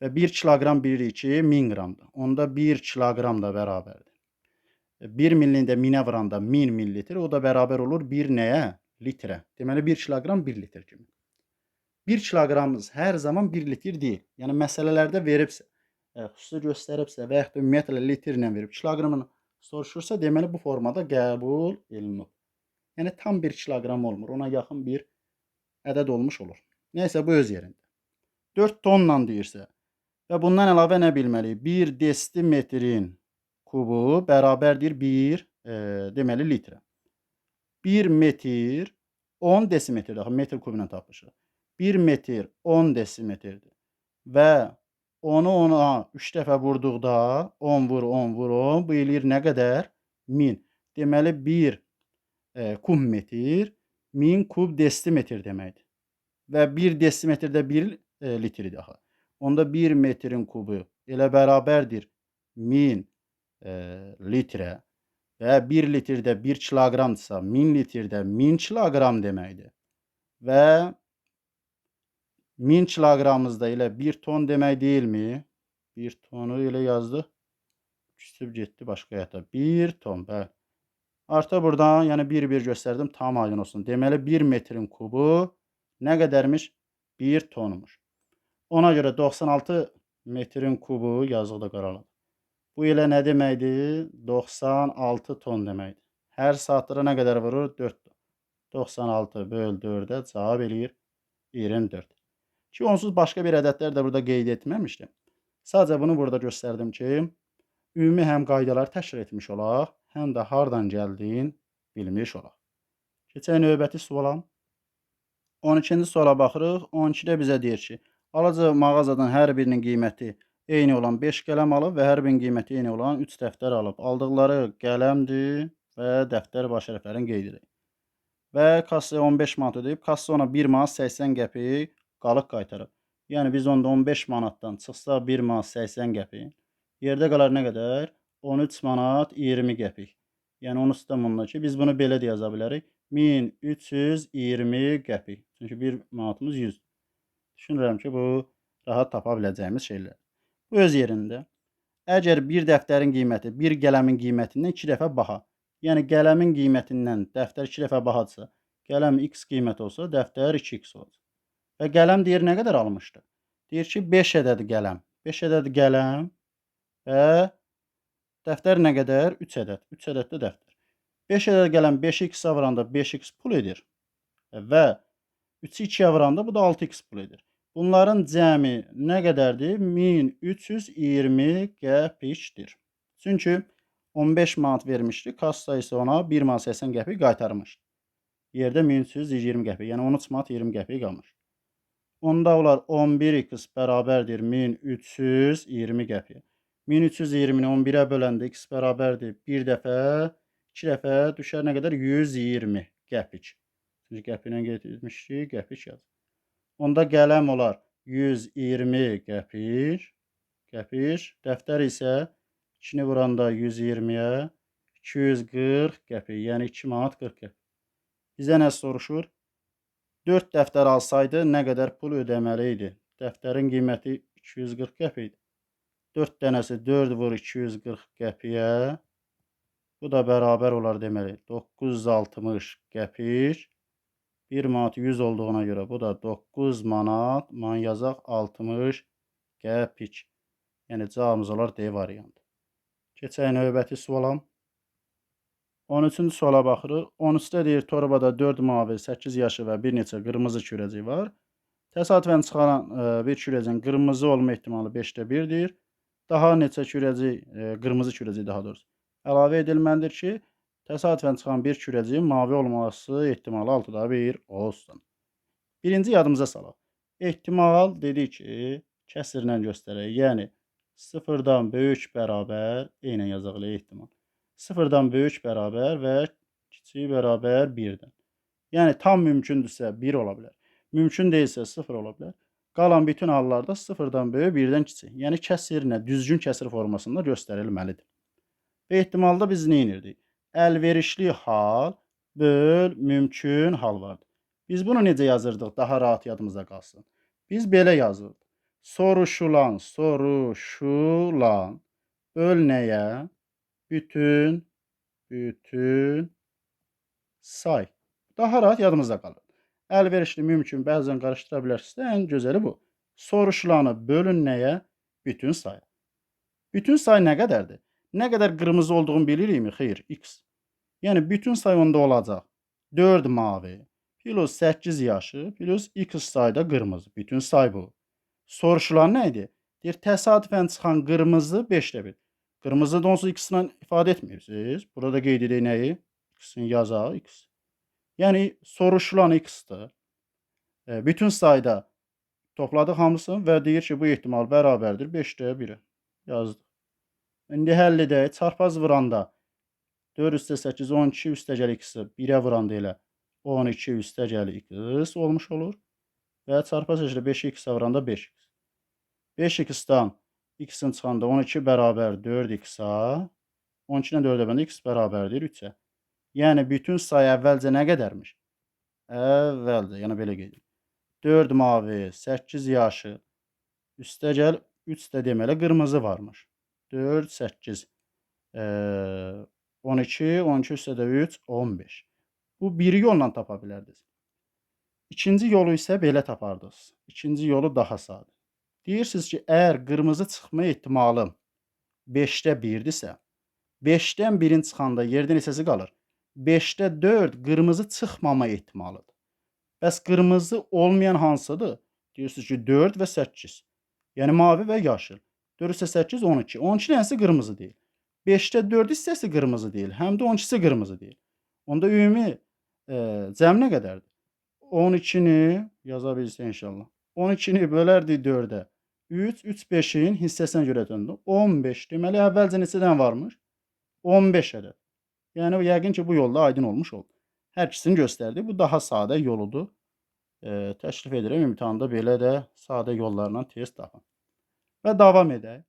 Və 1 kiloqram bilirik ki, 1000 qramdır. Onda 1 kiloqram da bərabərdir. 1 millini də 1000'ə vuranda 1000 millilitr, o da bərabər olur 1 nəyə? Litrə. Deməli 1 kiloqram 1 litr kimi. 1 kiloqramımız hər zaman 1 litr deyil. Yəni məsələlərdə veribsə, xüsusi göstəribsə və yaxud da ümumiyyətlə litrlə verib kiloqramını soruşursa, deməli bu formada qəbul olunur. Yəni tam 1 kiloqram olmur. Ona yaxın bir ədəd olmuş olur. Nəysə bu öz yerində. 4 tonla deyirsə və bundan əlavə nə bilməliyik? 1 desimetrin kubu bərabərdir 1 deməli litrə. 1 metr 10 desimetrdir. Axı metr kubu ilə tapmışıq. 1 metr 10 desimetrdir. Və onu ona 3 dəfə vurduqda 10 vur 10 vur 10 bu eləyir nə qədər? 1000. Deməli 1 kub metr 1000 kub desimetr deməkdir. Və 1 desimetrdə 1 litrdir axı. Onda 1 metrin kubu elə bərabərdir 1000 litrə və 1 litrdə 1 kiloqramdırsa 1000 litrdə 1000 kiloqram deməkdir. Və 1000 kiloqramımızda elə 1 ton demək deyilmi? 1 tonu elə yazdıq. Küsüb getdi başqa yata. 1 ton, bəli. Artıq buradan, yəni 1-1 göstərdim, tam aydın olsun. Deməli 1 metrin kubu nə qədərmiş? 1 tonmuş. Ona görə 96 metrin kubu yazıqda qaraladı. Bu elə nə deməkdir? 96 ton deməkdir. Hər saatlara nə qədər vurur? 4 ton. 96 böl 4'ə cavab eləyir 24. Ki, onsuz başqa bir ədədlər də burada qeyd etməmişdim. Sadəcə bunu burada göstərdim ki, ümumi həm qaydalar təşkil etmiş olaq, həm də hardan gəldiyin bilmiş olaq. Keçək növbəti suala. 12-ci suala baxırıq. 12-də bizə deyir ki, alıcı mağazadan hər birinin qiyməti eyni olan 5 qələm alıb və hər birinin qiyməti eyni olan 3 dəftər alıb. Aldıqları qələmdir və dəftər baş hərflərini qeyd edirik. Və kassaya 15 manat ödəyib, kassa ona 1 manat 80 qəpik qalıq qaytarıb. Yəni biz onda 15 manatdan çıxsa 1 manat 80 qəpik. Yerdə qalar nə qədər? 13 manat 20 qəpik. Yəni onun üstəmindəki biz bunu belə də yaza bilərik. 1320 qəpik. Çünki 1 manatımız 100. Düşünürəm ki, bu rahat tapa biləcəyimiz şeylər. Bu öz yerində. Əgər bir dəftərin qiyməti bir qələmin qiymətindən 2 dəfə baha, yəni qələmin qiymətindən dəftər 2 dəfə bahadırsa, qələm x qiymət olsa, dəftər 2x olacaq. Və qələm deyir nə qədər almışdı? Deyir ki, 5 ədəd qələm. 5 ədəd qələm və dəftər nə qədər? 3 ədəd. 3 ədəd də dəftər. 5 ədəd qələm 5x-ə vuranda 5x pul edir və 3-ü 2-yə vuranda bu da 6x pul edir. Bunların cəmi nə qədərdir? 1320 qəpikdir. Çünki 15 manat vermişdi, kassa isə ona 1 manat 80 qəpik qaytarmışdı. Yerdə 1320 qəpik, yəni 13 manat 20 qəpik qalmış. Onda olar 11x bərabərdir 1320 qəpik. 1320-ni 11-ə böləndə x bərabərdir 1 dəfə, 2 dəfə düşər nə qədər? 120 qəpik. Çünki qəpiklə getmişdik, qəpik yaz. Onda qələm olar 120 qəpik. Dəftər isə 2-ni vuranda 120-yə 240 qəpik, yəni 2 manat 40 qəpik. Bizə nə soruşur? 4 dəftər alsaydı nə qədər pul ödəməli idi? Dəftərin qiyməti 240 qəpikdir. 4 dənəsi 4 vur 240 qəpiyə. Bu da bərabər olar deməli 960 qəpik. 1 manat 100 olduğuna görə bu da 9 manat, yazaq 60 qəpik. Yəni cavabımız olar D variantı. Keçək növbəti suala. 13-cü suala baxırıq. 13-də deyir torbada 4 mavi, 8 yaşı və bir neçə qırmızı kürəcik var. Təsadüfən çıxaran bir kürəcin qırmızı olma ehtimalı 5-də 1-dir. Daha neçə kürəcik, qırmızı kürəcik daha doğrusu əlavə edilməlidir ki, təsadüfən çıxan bir kürəciyin mavi olması ehtimalı 6-da 1 olsun. Birinci yadımıza salaq. Ehtimal dedik ki, kəsrlə göstərək. Yəni 0-dan böyük bərabər, eynən yazaq ehtimal. 0-dan böyük bərabər və kiçik bərabər 1-dən. Yəni tam mümkündürsə 1 ola bilər. Mümkün deyilsə 0 ola bilər. Qalan bütün hallarda 0-dan böyük 1-dən kiçik. Yəni kəsrlə düzgün kəsr formasında göstərilməlidir. Və ehtimalda biz nə edirdik? Əlverişli hal böl mümkün hal vardır. Biz bunu necə yazırdıq? Daha rahat yadımızda qalsın. Biz belə yazırdıq. Soruşulan böl nəyə? Bütün say. Daha rahat yadımızda qalır. Əlverişli mümkün bəzən qarışdıra bilərsinizsə, ən gözəli bu. Soruşulanı bölün nəyə? Bütün sayı. Bütün say nə qədərdir? Nə qədər qırmızı olduğunu bilirikmi? Xeyr, x. Yəni bütün say onda olacaq 4 mavi plus 8 yaşı plus x sayda qırmızı. Bütün say bu. Soruşulan nə idi? Deyir, təsadüfən çıxan qırmızı 5-də 1. Qırmızı da onsuz x-la ifadə etmirsiniz. Burada qeyd edək nəyi? X-in yazaq x. Yəni soruşulan x-dir. Bütün sayda topladıq hamısını və deyir ki, bu ehtimal bərabərdir 5-də 1-ə. Yazdıq. İndi həll edək. Çarpaz vuranda 4 üstə 8, 12 üstəgəl x-i 1-ə vuranda elə 12 üstəgəl x olmuş olur. Və çarpaz ilə 5x-ə vuranda 5x. 5x-dan x-in çıxanda 12 bərabər 4x-a. 12-dən 4-ə bəndə x bərabərdir 3-ə. Yəni bütün say əvvəlcə nə qədərmiş? Əvvəlcə, yəni belə qeyd edir. 4 mavi, 8 yaşı, üstəgəl 3 də deməli qırmızı varmış. 4, 8, 12, 12 üstə də 3, 15. Bu bir yolla tapa bilərdiniz. İkinci yolu isə belə tapardınız. İkinci yolu daha sadə. Deyirsiniz ki, əgər qırmızı çıxma ehtimalı 5-də 1-dirsə, 5-dən 1-in çıxanda yerdə neçəsi qalır? 5-də 4 qırmızı çıxmama ehtimalıdır. Bəs qırmızı olmayan hansıdır? Deyirsiniz ki, 4 və 8. Yəni mavi və yaşıl. 4 üstə 8, 12. 12 dənəsi qırmızı deyil. 5-də 4 hissəsi qırmızı deyil. Həm də 12-si qırmızı deyil. Onda ümumi cəm nə qədərdir? 12-ni yaza bilsə inşallah. 12-ni bölərdik 4-ə. 3 5-in hissəsinə görə döndü. 15. Deməli əvvəlcə neçə dənə varmış? 15 ədəd. Yəni yəqin ki, bu yolda aydın olmuş oldu. Hər ikisini göstərdi. Bu daha sadə yoludur. Təklif edirəm imtahanda belə də sadə yollarla test tapın. Və davam edək.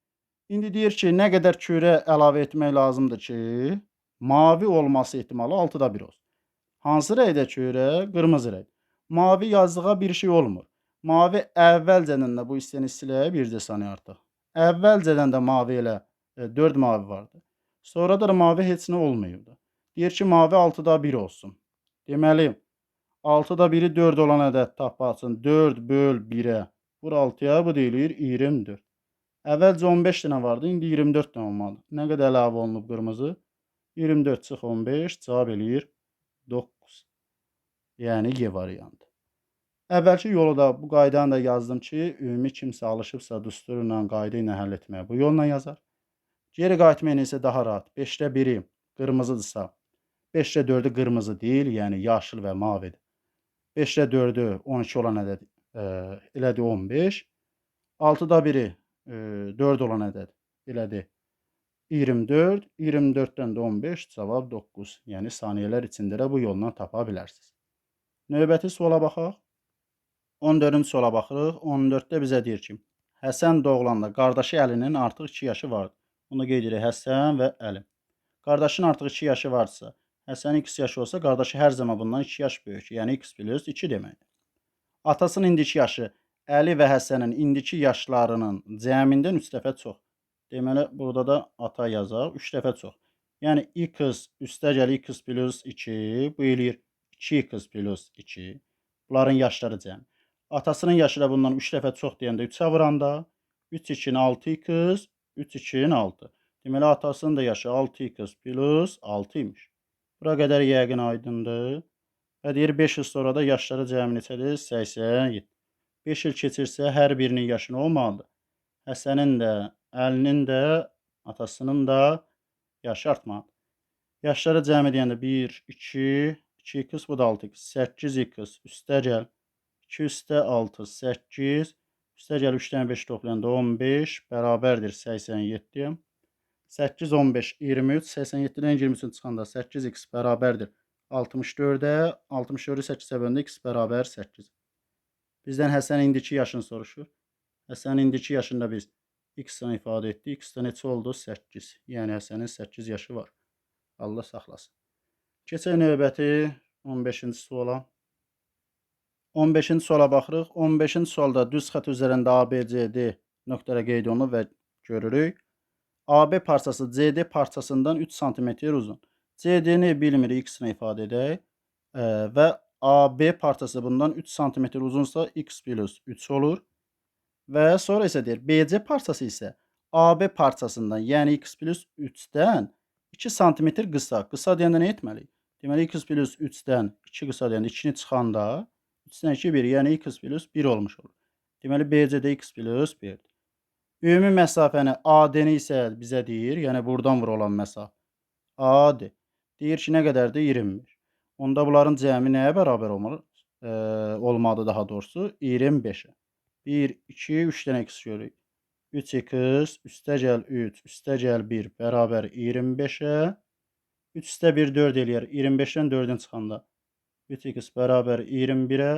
İndi deyir ki, nə qədər kürə əlavə etmək lazımdır ki, mavi olması ehtimalı 6-da 1 olsun. Hansı rəngdə kürə? Qırmızı rəng. Mavi yazdığa bir şey olmur. Mavi əvvəlcədən də bu hissəni silək, bircə saniyə artıq. Əvvəlcədən də mavi elə 4 mavi vardı. Sonra da mavi heç nə olmayıbdı. Deyir ki, mavi 6-da 1 olsun. Deməli, 6-da 1-i 4 olan ədəd tapasın. 4 böl 1-ə. Vur 6-ya, bu deyilir 24. Əvvəlcə 15 dənə vardı, indi 24 dənə olmalı. Nə qədər əlavə olunub qırmızı? 24 çıx 15, cavab eləyir 9. Yəni Y variantı. Əvvəlki yolu da bu qaydanı da yazdım ki, ümumi kimsə alışıbsa düstur ilə, qayda ilə həll etməyə bu yolla yazar. Geri qayıtmaq isə daha rahat. 5-də 1-i qırmızıdırsa, 5-də 4-ü qırmızı deyil, yəni yaşıl və mavidir. 5-də 4-ü 12 olan ədəd elədi 15. 6-da 1-i 4 olan ədəd elədi 24. 24-dən də 15, cavab 9. Yəni saniyələr içində də bu yolla tapa bilərsiniz. Növbəti suala baxaq. 14-cü suala baxırıq. 14-də bizə deyir ki, Həsən doğulanda qardaşı Əlinin artıq 2 yaşı vardı. Bunu qeyd edirik, Həsən və Əli. Qardaşın artıq 2 yaşı varsa, Həsənin x yaşı olsa, qardaşı hər zaman bundan 2 yaş böyük. Yəni x plus 2 deməkdir. Atasının indiki yaşı Əli və Həsənin indiki yaşlarının cəmindən 3 dəfə çox. Deməli, burada da ata yazaq, 3 dəfə çox. Yəni x üstəgəl x plus 2, bu eləyir 2x plus 2. Bunların yaşları cəmi. Atasının yaşı da bundan 3 dəfə çox deyəndə 3-ə vuranda 3 2-ni 6x, 3 2-ni 6. Deməli, atasının da yaşı 6x plus 6 imiş. Bura qədər yəqin aydındır. Və deyir 5 il sonra da yaşları cəmi neçədir? 87. 5 il keçirsə hər birinin yaşı nə olmalıdır? Həsənin də, Əlinin də, atasının da yaşı artmalıdır. Yaşları cəmi deyəndə 1, 2, 2x, bu da 6x. 8x üstəgəl 2 üstə 6, 8, üstəgəl 3-dən 5 toplayanda 15, bərabərdir 87. 8, 15, 23, 87-dən 23-ün çıxanda 8x bərabərdir 64-ə, 64-ü 8-ə böləndə x bərabər 8. Bizdən Həsənin indiki yaşını soruşur. Həsənin indiki yaşında biz x-dən ifadə etdik. X-də neçə oldu? 8. Yəni Həsənin 8 yaşı var. Allah saxlasın. Keçək növbəti 15-ci suala. 15-ci suala baxırıq. 15-ci sualda düz xətt üzərində ABCD nöqtələ qeyd olunur və görürük. AB parçası CD parçasından 3 sm uzun. CD-ni bilmirik, x-nə ifadə edək. Və AB parçası bundan 3 sm uzunsa x plus 3 olur. Və sonra isə deyir, BC parçası isə AB parçasından, yəni x plus 3-dən 2 sm qısa. Qısa deyəndə nə etməliyik? Deməli, x plus 3-dən 2 qısa deyəndə 2-ni çıxanda 3-dən 2 1, yəni x plus 1 olmuş olur. Deməli, BC-də x plus 1-dir. Ümumi məsafəni AD-ni isə bizə deyir, yəni buradan vur olan məsafə. AD. Deyir ki, nə qədərdir? 20. Onda bunların cəmi nəyə bərabər olmalı? Olmadı daha doğrusu 25-ə. 1, 2, 3 dənə x görürük. 3x üstəgəl 3 üstəgəl 1 bərabər 25-ə. 3 üstə 1 4 eləyər. 25-dən 4-ün çıxanda 3x bərabər 21-ə.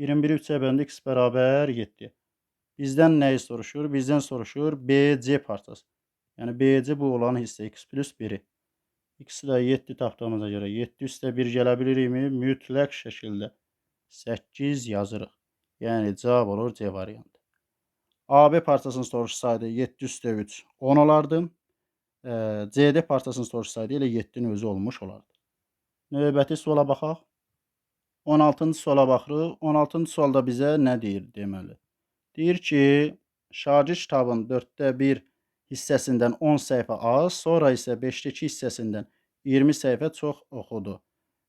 21-i 3-ə böləndə x bərabər 7. Bizdən nəyi soruşur? Bizdən soruşur BC parçası. Yəni BC bu olan hissə x plus 1-i. X-i də 7 tapdığımıza görə 7 üstə 1 gələ bilirikmi? Mütləq şəkildə 8 yazırıq. Yəni cavab olur C variantı. AB parçasını soruşsaydı 7 üstə 3 10 olardı. CD parçasını soruşsaydı elə 7-nin özü olmuş olardı. Növbəti suala baxaq. 16-cı suala baxırıq. 16-cı sualda bizə nə deyir deməli? Deyir ki, şagird kitabın 4də 1 hissəsindən 10 səhifə az, sonra isə 5də 2 hissəsindən 20 səhifə çox oxudu.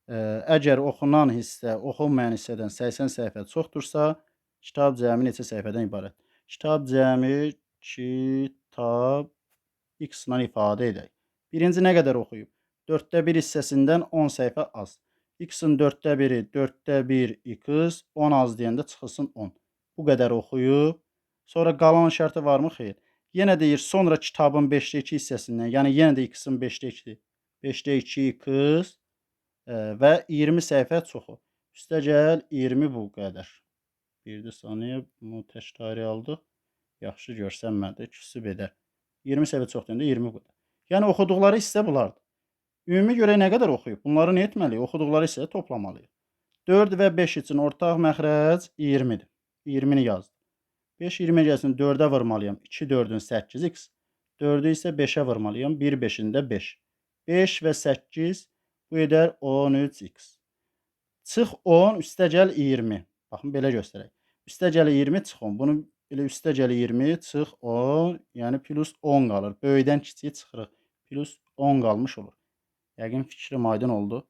Əgər oxunan hissə oxunmayan hissədən 80 səhifə çoxdursa, kitab cəmi neçə səhifədən ibarət? Kitab cəmi kitab x-la ifadə edək. Birinci nə qədər oxuyub? 4də 1 hissəsindən 10 səhifə az. X-in 4də 1-i 4də 1 x 10 az deyəndə çıxılsın 10. Bu qədər oxuyub. Sonra qalan şərti varmı? Xeyr. Yenə deyir, sonra kitabın 5-də 2 hissəsindən, yəni yenə də x-in 5-də 2-dir. 5-də 2 x və 20 səhifə çoxu. Üstəgəl 20 bu qədər. Bir də saniyə bunu təkrari aldıq. Yaxşı görsənmədi. Küsüb edər. 20 səhifə çox deyəndə 20 bu qədər. Yəni oxuduqları hissə bunlardır. Ümumi görək nə qədər oxuyub? Bunları nə etməliyik? Oxuduqları hissəyə toplamalıyıq. 4 və 5 üçün ortaq məxrəc 20-dir. 20-ni yazdım. 5 20 gəlsin 4-ə vurmalıyam. 2 4-ün 8x. 4-ü isə 5-ə vurmalıyam. 1 5-in də 5. 5 və 8 bu edər 13x. Çıx 10 üstəgəl 20. Baxın belə göstərək. Üstəgəl 20 çıx 10. Bunu elə üstəgəl 20 çıx 10, yəni plus 10 qalır. Böyükdən kiçiyi çıxırıq. Plus 10 qalmış olur. Yəqin fikrim aydın oldu.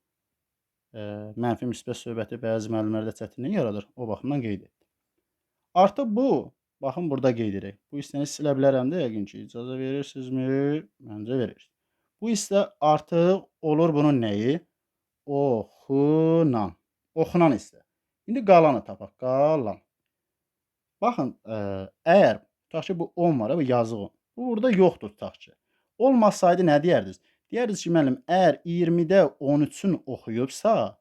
Mənfi müsbət söhbəti bəzi müəllimlərdə çətinlik yaradır. O baxımdan qeyd etdim. Artıq bu, baxın burada qeyd edək. Bu hissəni silə bilərəm də yəqin ki, icazə verirsinizmi? Məncə verirsiniz. Bu hissə artıq olur bunun nəyi? Oxunan. Oxunan hissə. İndi qalanı tapaq. Qalan. Baxın, əgər tutaq ki, bu 10 var, bu yazıq 10. Bu burada yoxdur tutaq ki. Olmasaydı nə deyərdiniz? Deyərdiniz ki, müəllim, əgər 20-də 13-ün oxuyubsa,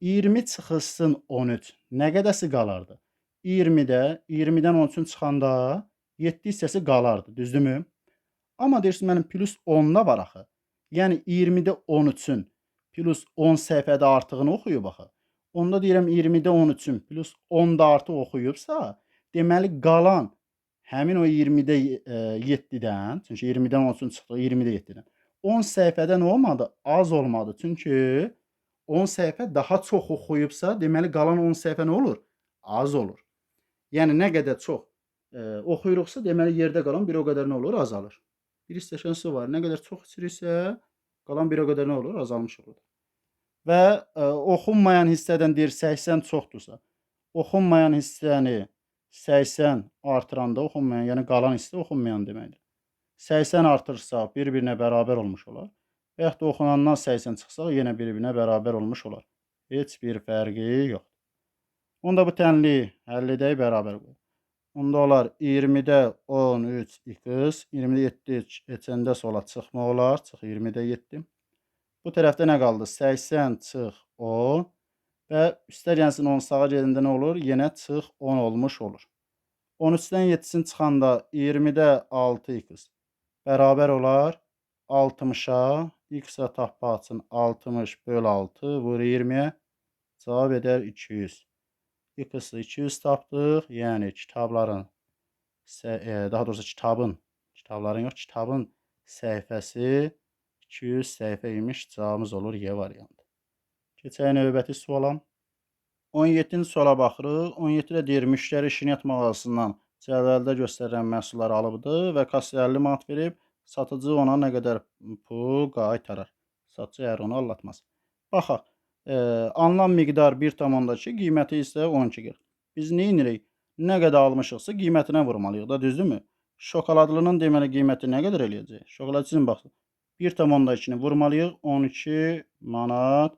20 çıxılsın 13 nə qədəsi qalardı? 20-dən 13-ün çıxanda 7 hissəsi qalardı, düzdürmü? Amma deyirsiz, mənim plus 10-da var axı. Yəni 20-də 13-ün plus 10 səhifədə artığını oxuyub axı. Onda deyirəm 20-də 13-ün plus 10-da artıq oxuyubsa, deməli qalan həmin o 20-də 7-dən, çünki 20-dən 13-ün çıxdı, 20-də 7-dən. 10 səhifədə nə olmadı? Az olmadı. Çünki 10 səhifə daha çox oxuyubsa, deməli qalan 10 səhifə nə olur? Az olur. Yəni nə qədər çox oxuyuruqsa, deməli yerdə qalan bir o qədər nə olur? Azalır. Bir stəkan su var. Nə qədər çox içiriksə, qalan bir o qədər nə olur? Azalmış olur. Və oxunmayan hissədən deyir 80 çoxdursa, oxunmayan hissəni 80 artıranda oxunmayan, yəni qalan hissə oxunmayan deməkdir. 80 artırsa bir-birinə bərabər olmuş olar. Və yaxud da oxunandan 80 çıxsaq yenə bir-birinə bərabər olmuş olar. Heç bir fərqi yoxdur. Onda bu tənliyi həll edək, bərabər qoyaq. Onda olar 20-də 13x, 20-də 7 keçəndə sola çıxma olar, çıx 20-də 7. Bu tərəfdə nə qaldı? 80 çıx 10 və üstə gəlsin 10 sağa gedəndə nə olur? Yenə çıx 10 olmuş olur. 13-dən 7-sini çıxanda 20-də 6x bərabər olar 60-a, x-ə tappa açın 60 böl 6 vur 20-yə, cavab edər 200. X-ı 200 tapdıq, yəni kitabların, daha doğrusu kitabların yox, kitabın səhifəsi 200 səhifə imiş, cavabımız olur Y variantı. Keçək növbəti suala. 17-ci suala baxırıq. 17-də deyir, müştəri şirniyyat mağazasından cədvəldə göstərilən məhsulları alıbdır və kassaya 50 manat verib, satıcı ona nə qədər pul qaytarar. Satıcı əgər onu aldatmaz. Baxaq, alınan miqdar 1,2, qiyməti isə 12,40. Biz nə edirik? Nə qədər almışıqsa qiymətinə vurmalıyıq da, düzdürmü? Şokoladlının deməli qiyməti nə qədər eləyəcək? Şokoladçının baxın. 1,2-ni vurmalıyıq 12 manat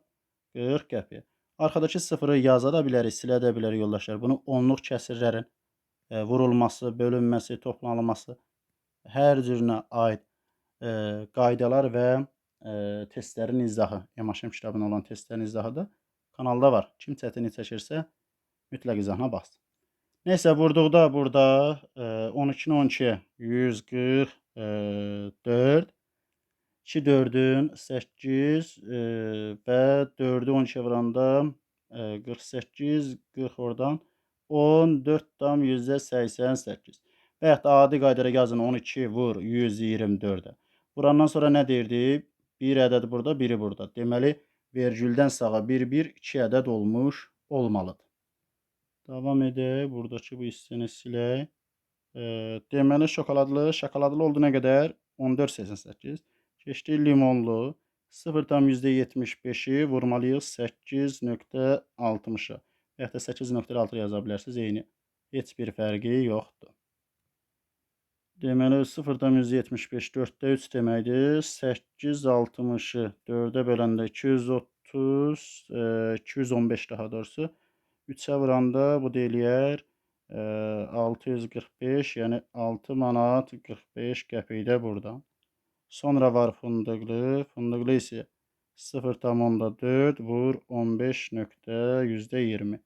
40 qəpiyə. Arxadakı sıfırı yaza da bilərik, silə də bilərik yoldaşlar. Bunu onluq kəsirlərin vurulması, bölünməsi, toplanılması, hər cürünə aid qaydalar və testlərin izahı, Yamaşem kitabında olan testlərin izahı da kanalda var. Kim çətinlik çəkirsə, mütləq izahına baxsın. Neysə, vurduqda burada 12-ni 12-yə 144, 2 4-ün 8 və 4-ü 12-yə vuranda 48, 40 oradan 14,88. Və yaxud da adi qaydada yazın 12 vur 124-ə. Vurandan sonra nə deyirdi? Bir ədəd burada, biri burada. Deməli, vergüldən sağa 1, 2 ədəd olmuş olmalıdır. Davam edək. Buradakı bu hissəni silək. Deməli, şokoladlı oldu nə qədər? 14,88. Keçdi limonlu 0,75-i vurmalıyıq 8,60-a. Və yaxud da 8,6 yaza bilərsiniz, eyni. Heç bir fərqi yoxdur. Deməli, 0,75 4-də 3 deməkdir. 8,60-ı 4-ə böləndə 230, 215 daha doğrusu. 3-ə vuranda bu da eləyər 645, yəni 6 manat 45 qəpik də burdan. Sonra var fındıqlı. Fındıqlı isə 0,4 vur 15,20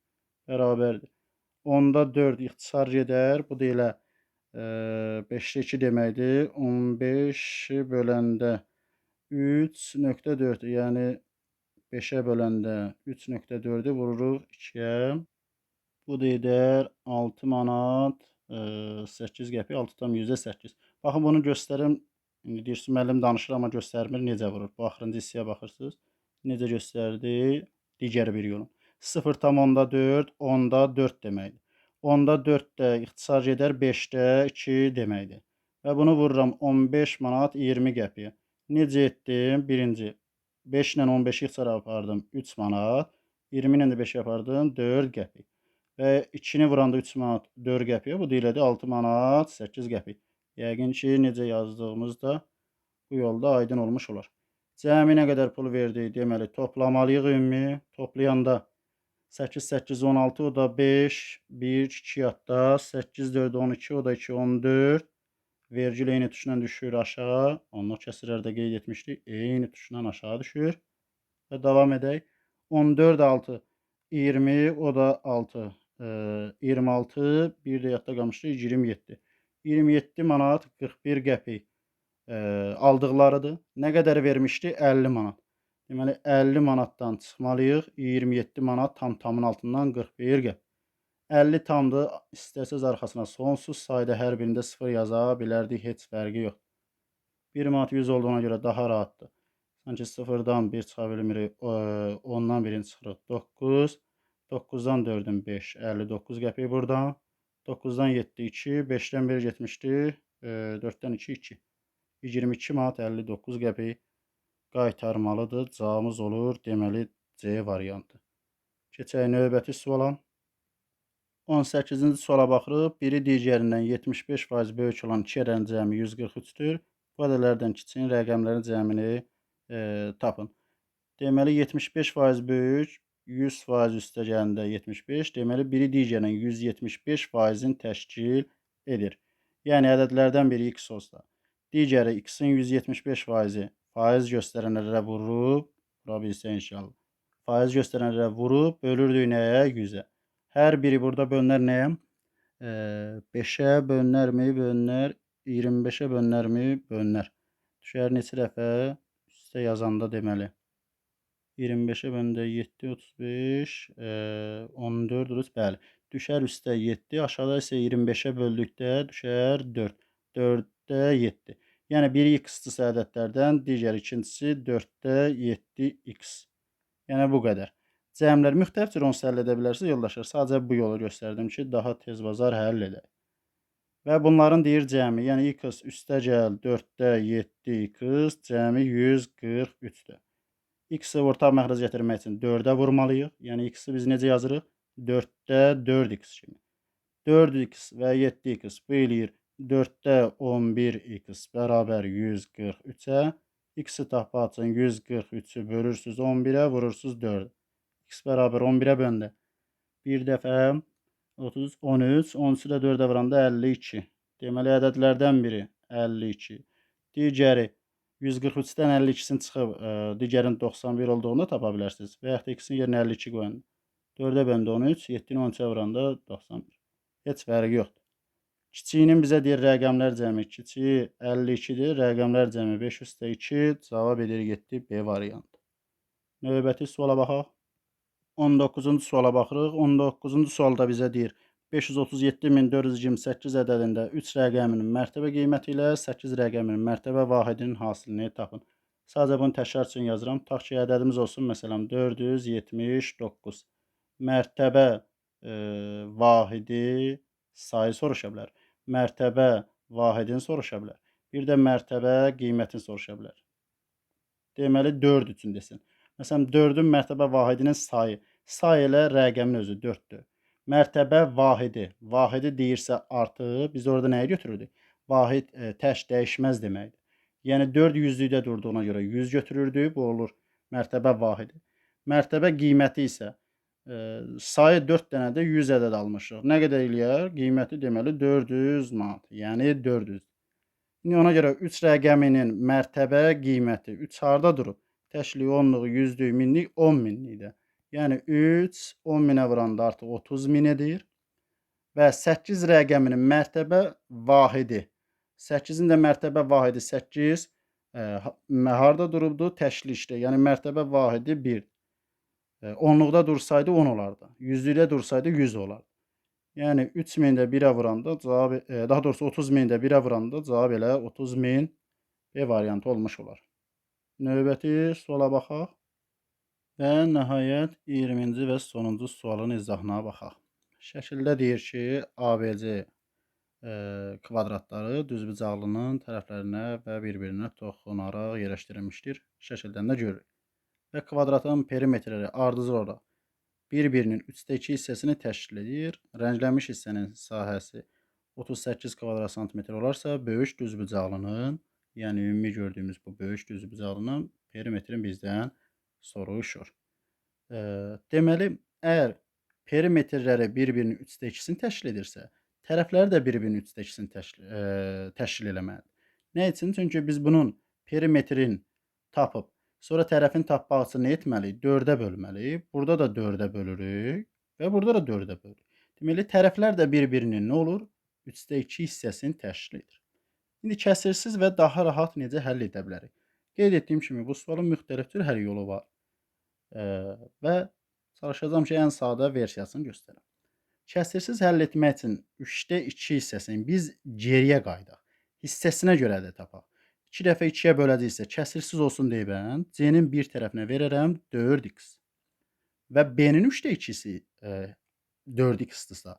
bərabərdir. 10'da 4 ixtisar gedər. Bu da elə 5'də 2 deməkdir. 15'i böləndə 3,4, yəni 5'ə böləndə 3,4'ü vururuq 2'yə. Bu da edər 6 manat 8 qəpik, 6,8. Baxın, bunu göstərim. İndi deyirsiniz, müəllim danışır, amma göstərmir. Necə vurur? Bu axırıncı hissəyə baxırsınız. Necə göstərdi? Digər bir yolun. 0,4, 10'da 4 deməkdir. 10'da 4 də ixtisar gedər 5'də 2 deməkdir. Və bunu vururam 15 manat 20 qəpiyə. Necə etdim? Birinci 5 ilə 15'i ixtisara apardım 3 manat. 20 ilə də 5'i apardım 4 qəpik. Və 2'ni vuranda 3 manat 4 qəpiyə. Bu da elədi 6 manat 8 qəpik. Yəqin ki, necə yazdığımız da bu yolda aydın olmuş olar. Cəmi nə qədər pul verdik? Deməli, toplamalıyıq ümumi. Toplayanda 8, 8, 16, o da 5, 1, 2 yadda. 8, 4, 12, o da 2, 14. Vergül eyni tuşla düşür aşağı. Onluq kəsirlərdə qeyd etmişdik. Eyni tuşla aşağı düşür. Və davam edək. 14, 6, 20, o da 6. 26, bir də yadda qalmışdı 27. 27 manat 41 qəpik aldıqlarıdır. Nə qədər vermişdi? 50 manat. Deməli 50 manatdan çıxmalıyıq. 27 manat tam-tamın altından 41 qəpik. 50 tamdır. İstəsəz arxasına sonsuz sayda hər birində 0 yaza bilərdik. Heç fərqi yox. 1 manat 100 olduğuna görə daha rahatdır. Sanki 0'dan 1 çıxa bilmirik. 10'dan 1'in çıxırıq 9. 9'dan 4'ün 5, 59 qəpik buradan. 9'dan 7, 2, 5'dən 1 getmişdi. 4'dən 2, 2. 22 manat 59 qəpik qaytarmalıdır. Cavabımız olur. Deməli, C variantı. Keçək növbəti suala. 18-ci suala baxırıq. Biri digərindən 75% böyük olan 2 ədənin cəmi 143-dür. Bu ədələrdən kiçiyin rəqəmlərin cəmini tapın. Deməli, 75% böyük, 100% üstə gələndə 75. Deməli, biri digərindən 175%-in təşkil edir. Yəni, ədədlərdən biri x olsa, digəri x-in 175%-i faiz göstərənlərə vurub, bura bilsə inşallah, faiz göstərənlərə vurub, bölürdük nəyə? 100-ə. Hər biri burada bölünər nəyə? 5'ə bölünərmi? Bölünər. 25'ə bölünərmi? Bölünər. Düşər neçə dəfə? Üstə yazanda deməli. 25'ə bölündə 7, 35, 14 uruz, bəli. Düşər üstə 7, aşağıda isə 25'ə böldükdə düşər 4. 4'də 7. Yəni, biri x-dısa ədədlərdən, digər ikincisi 4'də 7x. Yəni, bu qədər. Cəmlər müxtəlif cür onsuz həll edə bilərsiniz, yoldaşlar. Sadəcə bu yolu göstərdim ki, daha tez bazar həll edək. Və bunların deyir cəmi, yəni x üstə gəl 4'də 7x cəmi 143'dür. X-i ortaq məxrəc gətirmək üçün 4'ə vurmalıyıq. Yəni, x-i biz necə yazırıq? 4'də 4x kimi. 4x və 7x bu eləyir 4'də 11x bərabər 143'ə. X-i tapmaq üçün 143'ü bölürsünüz 11'ə, vurursunuz 4'ə. X bərabər 11'ə böndə. Bir dəfə 30, 13, 13'ü də 4'ə vuranda 52. Deməli, ədədlərdən biri 52. Digəri 143'dən 52'sin çıxıb, digərin 91 olduğunu tapa bilərsiniz. Və yaxud da x-in yerinə 52 qoyun. 4'ə böndə 13, 7'ni 13'ə vuranda 91. Heç fərqi yoxdur. Kiçiyinin bizə deyir rəqəmlər cəmi. Kiçiyi 52'dir, rəqəmlər cəmi 502. Cavab edir, getdi B variantı. Növbəti suala baxaq. 19-cu suala baxırıq. 19-cu sualda bizə deyir 537.428 ədədində 3 rəqəminin mərtəbə qiyməti ilə 8 rəqəminin mərtəbə vahidinin hasilini tapın. Sadəcə bunu təkrar üçün yazıram. Tutaq ki, ədədimiz olsun, məsələn, 479. Mərtəbə vahidi sayı soruşa bilər. Mərtəbə vahidini soruşa bilər. Bir də mərtəbə qiymətini soruşa bilər. Deməli, 4 üçün desin. Məsələn, 4'ün mərtəbə vahidinin sayı. Say ilə rəqəmin özü 4'dür. Mərtəbə vahidi. Vahidi deyirsə artı, biz orada nəyə götürürdük? Vahid təş dəyişməz deməkdir. Yəni 4 yüzlükdə durduğuna görə 100 götürürdük. Bu olur mərtəbə vahidi. Mərtəbə qiyməti isə sayı 4 dənə də 100 ədəd almışıq. Nə qədər eləyər? Qiyməti deməli 400 manat. Yəni 400. İndi ona görə 3 rəqəminin mərtəbə qiyməti 3 harda durub? Təşlik, onluq, yüzlük, minlik, 10 minlikdə. Yəni 3 10 minə vuranda artıq 30 min edir. Və 8 rəqəminin mərtəbə vahidi. 8-in də mərtəbə vahidi 8 harda durubdu? Təşlikdə. Yəni mərtəbə vahidi 1. Onluqda dursaydı 10 olardı. Yüzlükdə dursaydı 100 olardı. Yəni 3000 də 1-ə vuranda cavab, daha doğrusu 30.000 də 1-ə vuranda cavab elə 30.000 B variantı olmuş olar. Növbəti suala baxaq. Və nəhayət 20-ci və sonuncu sualın izahına baxaq. Şəkildə deyir ki, ABC kvadratları düzbucaqlının tərəflərinə və bir-birinə toxunaraq yerləşdirilmişdir. Şəkildən də görürük. Və kvadratın perimetrləri ardıcıl olaraq bir-birinin 3/2 hissəsini təşkil edir. Rənglənmiş hissənin sahəsi 38 kvadrat santimetr olarsa, böyük düzbucaqlının, yəni ümumi gördüyümüz bu böyük düzbucaqlının perimetrini bizdən soruşur. Deməli, əgər perimetrləri bir-birinin 3/2-sini təşkil edirsə, tərəfləri də bir-birinin 3/2-sini təşkil eləməlidir. Nə üçün? Çünki biz bunun perimetrin tapıb sonra tərəfin tapmaq üçün nə etməliyik? 4-ə bölməliyik. Burada da 4-ə bölürük və burada da 4-ə bölürük. Deməli, tərəflər də bir-birinin nə olur? 3/2 hissəsini təşkil edir. İndi kəsirsiz və daha rahat necə həll edə bilərik? Qeyd etdiyim kimi, bu sualın müxtəlif cür həll yolu var. Və çalışacağam ki, ən sadə versiyasını göstərəm. Kəsirsiz həll etmək üçün 3/2 hissəsini biz geriyə qaydaq. Hissəsinə görə də tapaq. 2 dəfə 2-yə böləcəksə kəsirsiz olsun deyibəm. C-nin bir tərəfinə verərəm 4x. Və B-nin 3/2-si 4x-dırsa,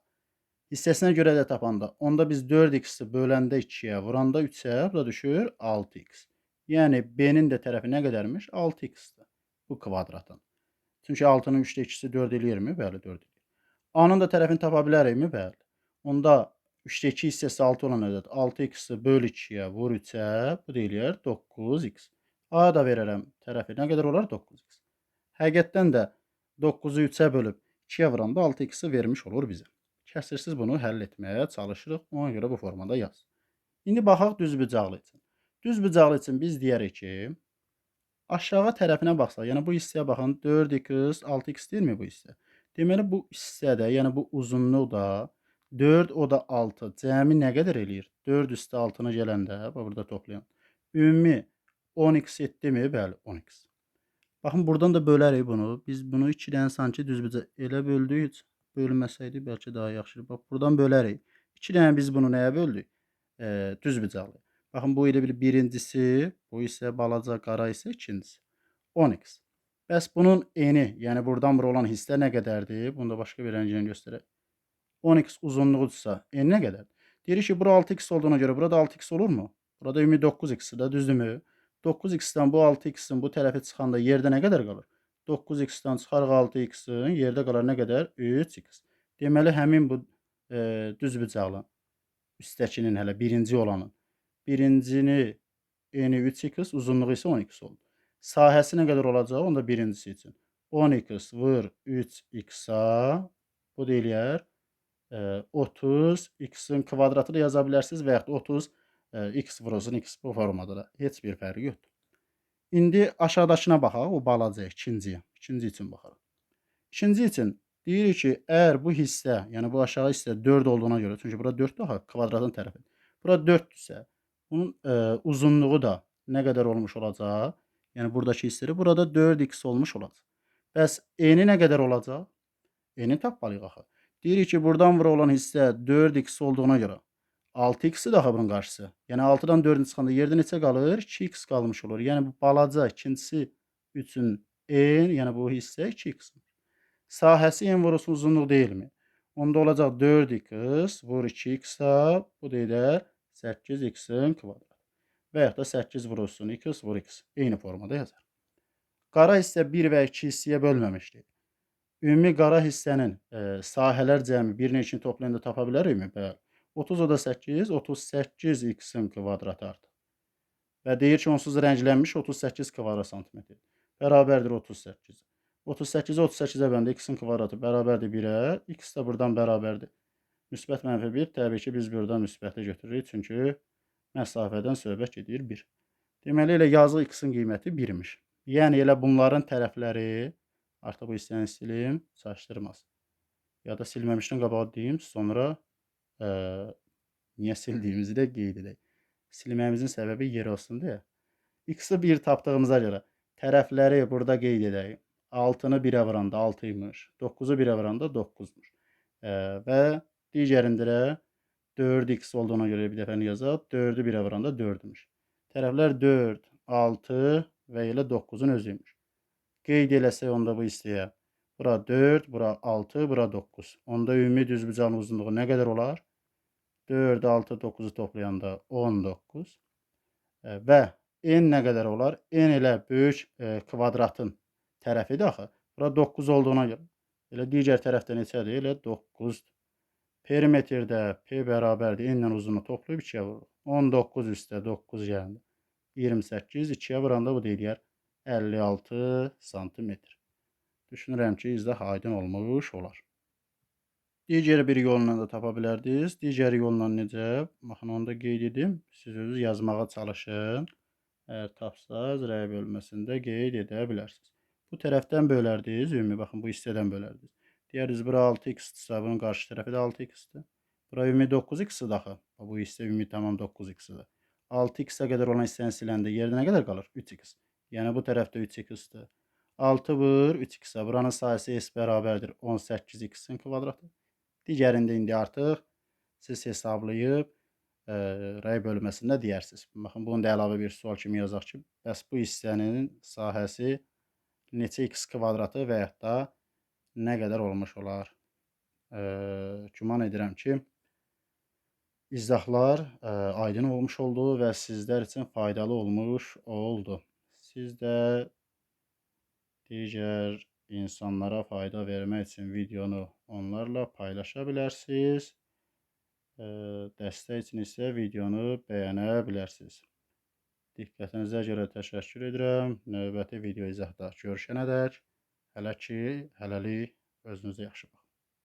hissəsinə görə də tapanda, onda biz 4x-i böləndə 2-yə, vuranda 3-ə, bu da düşür 6x. Yəni B-nin də tərəfi nə qədərmiş? 6x-dir bu kvadratın. Çünki 6-nın 3/2-si 4 eləyirmi? Bəli, 4 eləyir. A-nın da tərəfini tapa bilərikmi? Bəli. Onda 3/2 hissəsi 6 olan ədəd 6x-i böl 2-yə, vur 3-ə, bu da eləyər 9x. A-ya da verərəm tərəfi nə qədər olar? 9x. Həqiqətdən də 9-u 3-ə bölüb 2-yə vuranda 6x-i vermiş olur bizə. Kəsirsiz bunu həll etməyə çalışırıq. Ona görə bu formada yaz. İndi baxaq düzbucaqlı üçün. Düzbucaqlı üçün biz deyərik ki, aşağı tərəfinə baxsaq, yəni bu hissəyə baxın, 4x, 6x deyilmi bu hissə? Deməli, bu hissədə, yəni bu uzunluq da 4, o da 6. Cəmi nə qədər eləyir? 4 üstə 6-nı gələndə, burada toplayın. Ümumi 10x etdimi? Bəli, 10x. Baxın, buradan da bölərik bunu. Biz bunu 2 dənə sanki düzbucaq elə böldük. Heç bölməsəydik bəlkə daha yaxşıdır. Bax, buradan bölərik. 2 dənə biz bunu nəyə böldük? Düzbucaqlı. Baxın, bu elə birincisi, bu isə balaca qara isə ikincisi. 10x. Bəs bunun eni, yəni buradan bura olan hissə nə qədərdir? Bunu da başqa bir rənglə göstərək. 10x uzunluğudursa, eni nə qədərdir? Deyirik ki, bura 6x olduğuna görə burada 6x olurmu? Burada ümumi 9x-dir da, düzdürmü? 9x-dən bu 6x-in bu tərəfi çıxanda yerdə nə qədər qalır? 9x-dən çıxarıq 6x-in yerdə qalar nə qədər? 3x. Deməli, həmin bu düzbucaqlı üstdəkinin hələ birinci olanın birincini eni 3x, uzunluğu isə 10x oldu. Sahəsi nə qədər olacaq? Onda birincisi üçün 10x vur 3x-a, bu da eləyər 30x-in kvadratı da yaza bilərsiniz və yaxud 30 x vurulsun x, bu formada da heç bir fərqi yoxdur. İndi aşağıdakına baxaq, o balaca ikinci üçün baxarıq. İkinci üçün deyirik ki, əgər bu hissə, yəni bu aşağı hissə 4 olduğuna görə, çünki bura 4-dür axı, kvadratın tərəfi. Bura 4-dürsə, bunun uzunluğu da nə qədər olmuş olacaq? Yəni buradakı hissədə burada 4x olmuş olacaq. Bəs eni nə qədər olacaq? Eni tapmalıyıq axı. Deyirik ki, buradan vura olan hissə 4x olduğuna görə 6x-i daha bunun qarşısı. Yəni 6-dan 4-ün çıxanda yerdə neçə qalır? 2x qalmış olur. Yəni bu balaca ikincisi üçün en, yəni bu hissə 2x. Sahəsi en vurulsun uzunluq deyilmi? Onda olacaq 4x vur 2x-a, bu da edər 8x-in kvadratı. Və yaxud da 8 vurulsun x vur x. Eyni formada yazar. Qara hissə 1 və 2 hissəyə bölməmişdir. Ümumi qara hissənin sahələr cəmi 1-ni 2-ni toplayanda tapa bilərikmi? Bəli. 30 o da 8, 38x-in kvadratı artıq. Və deyir ki, onsuz rənglənmiş 38 kvadrat santimetr. Bərabərdir 38. 38-i 38-ə böləndə x-in kvadratı bərabərdir 1-ə, x də buradan bərabərdir. Müsbət mənfi 1, təbii ki, biz buradan müsbəti götürürük, çünki məsafədən söhbət gedir 1. Deməli, elə yazıq x-in qiyməti 1-miş. Yəni, elə bunların tərəfləri, artıq bu hissəni silim, çaşdırmaz. Ya da silməmişdən qabağa deyim, sonra niyə sildiyimizi də qeyd edək. Silməyimizin səbəbi yer olsun deyə. X-i 1 tapdığımıza görə tərəfləri burada qeyd edək. 6-nı 1-ə vuranda 6-ymış, 9-u 1-ə vuranda 9-muş. Və digərində də 4x olduğuna görə bir dəfə yazaq, 4-ü 1-ə vuranda 4-müş. Tərəflər 4, 6 və elə 9-un özüymüş. Qeyd eləsək onda bu hissəyə. Bura 4, bura 6, bura 9. Onda ümumi düzbucağın uzunluğu nə qədər olar? 4, 6, 9-u toplayanda 19. Və n nə qədər olar? N elə böyük kvadratın tərəfidir axı. Bura 9 olduğuna görə. Elə digər tərəfdə neçədir? Elə 9-dur. Perimetrdə P bərabərdir. N ilə uzunluğu toplayıb 2-yə vururuq. 19 üstə 9 gəldi. 28, 2-yə vuranda bu deyilər 56 santimetr. Düşünürəm ki, izah aydın olmuş olar. Digər bir yolla da tapa bilərdiniz. Digər yolla necə? Baxın, onu da qeyd edim. Siz özünüz yazmağa çalışın. Əgər tapsaz, rəy bölməsində qeyd edə bilərsiniz. Bu tərəfdən bölərdiniz, ümumi, baxın, bu hissədən bölərdiniz. Deyərdiniz, bura 6x-dirsə, bunun qarşı tərəfi də 6x-dir. Bura ümumi 9x-dir axı. Bu hissə ümumi tamam 9x-dir. 6x-ə qədər olan hissəni siləndə yerdə nə qədər qalır? 3x. Yəni, bu tərəfdə 3x-dir. 6 vur 3x-ə. Buranın sayısı s bərabərdir 18x-in kvadratı. Digərində indi artıq siz hesablayıb rəy bölməsində deyərsiniz. Baxın, bunu da əlavə bir sual kimi yazaq ki, bəs bu hissənin sahəsi neçə x kvadratı və yaxud da nə qədər olmuş olar? Güman edirəm ki, izahlar aydın olmuş oldu və sizlər üçün faydalı olmuş oldu. Siz də digər insanlara fayda vermək üçün videonu onlarla paylaşa bilərsiniz. Dəstək üçün isə videonu bəyənə bilərsiniz. Diqqətinizə görə təşəkkür edirəm. Növbəti video izahda görüşənədək hələlik özünüzə yaxşı baxın.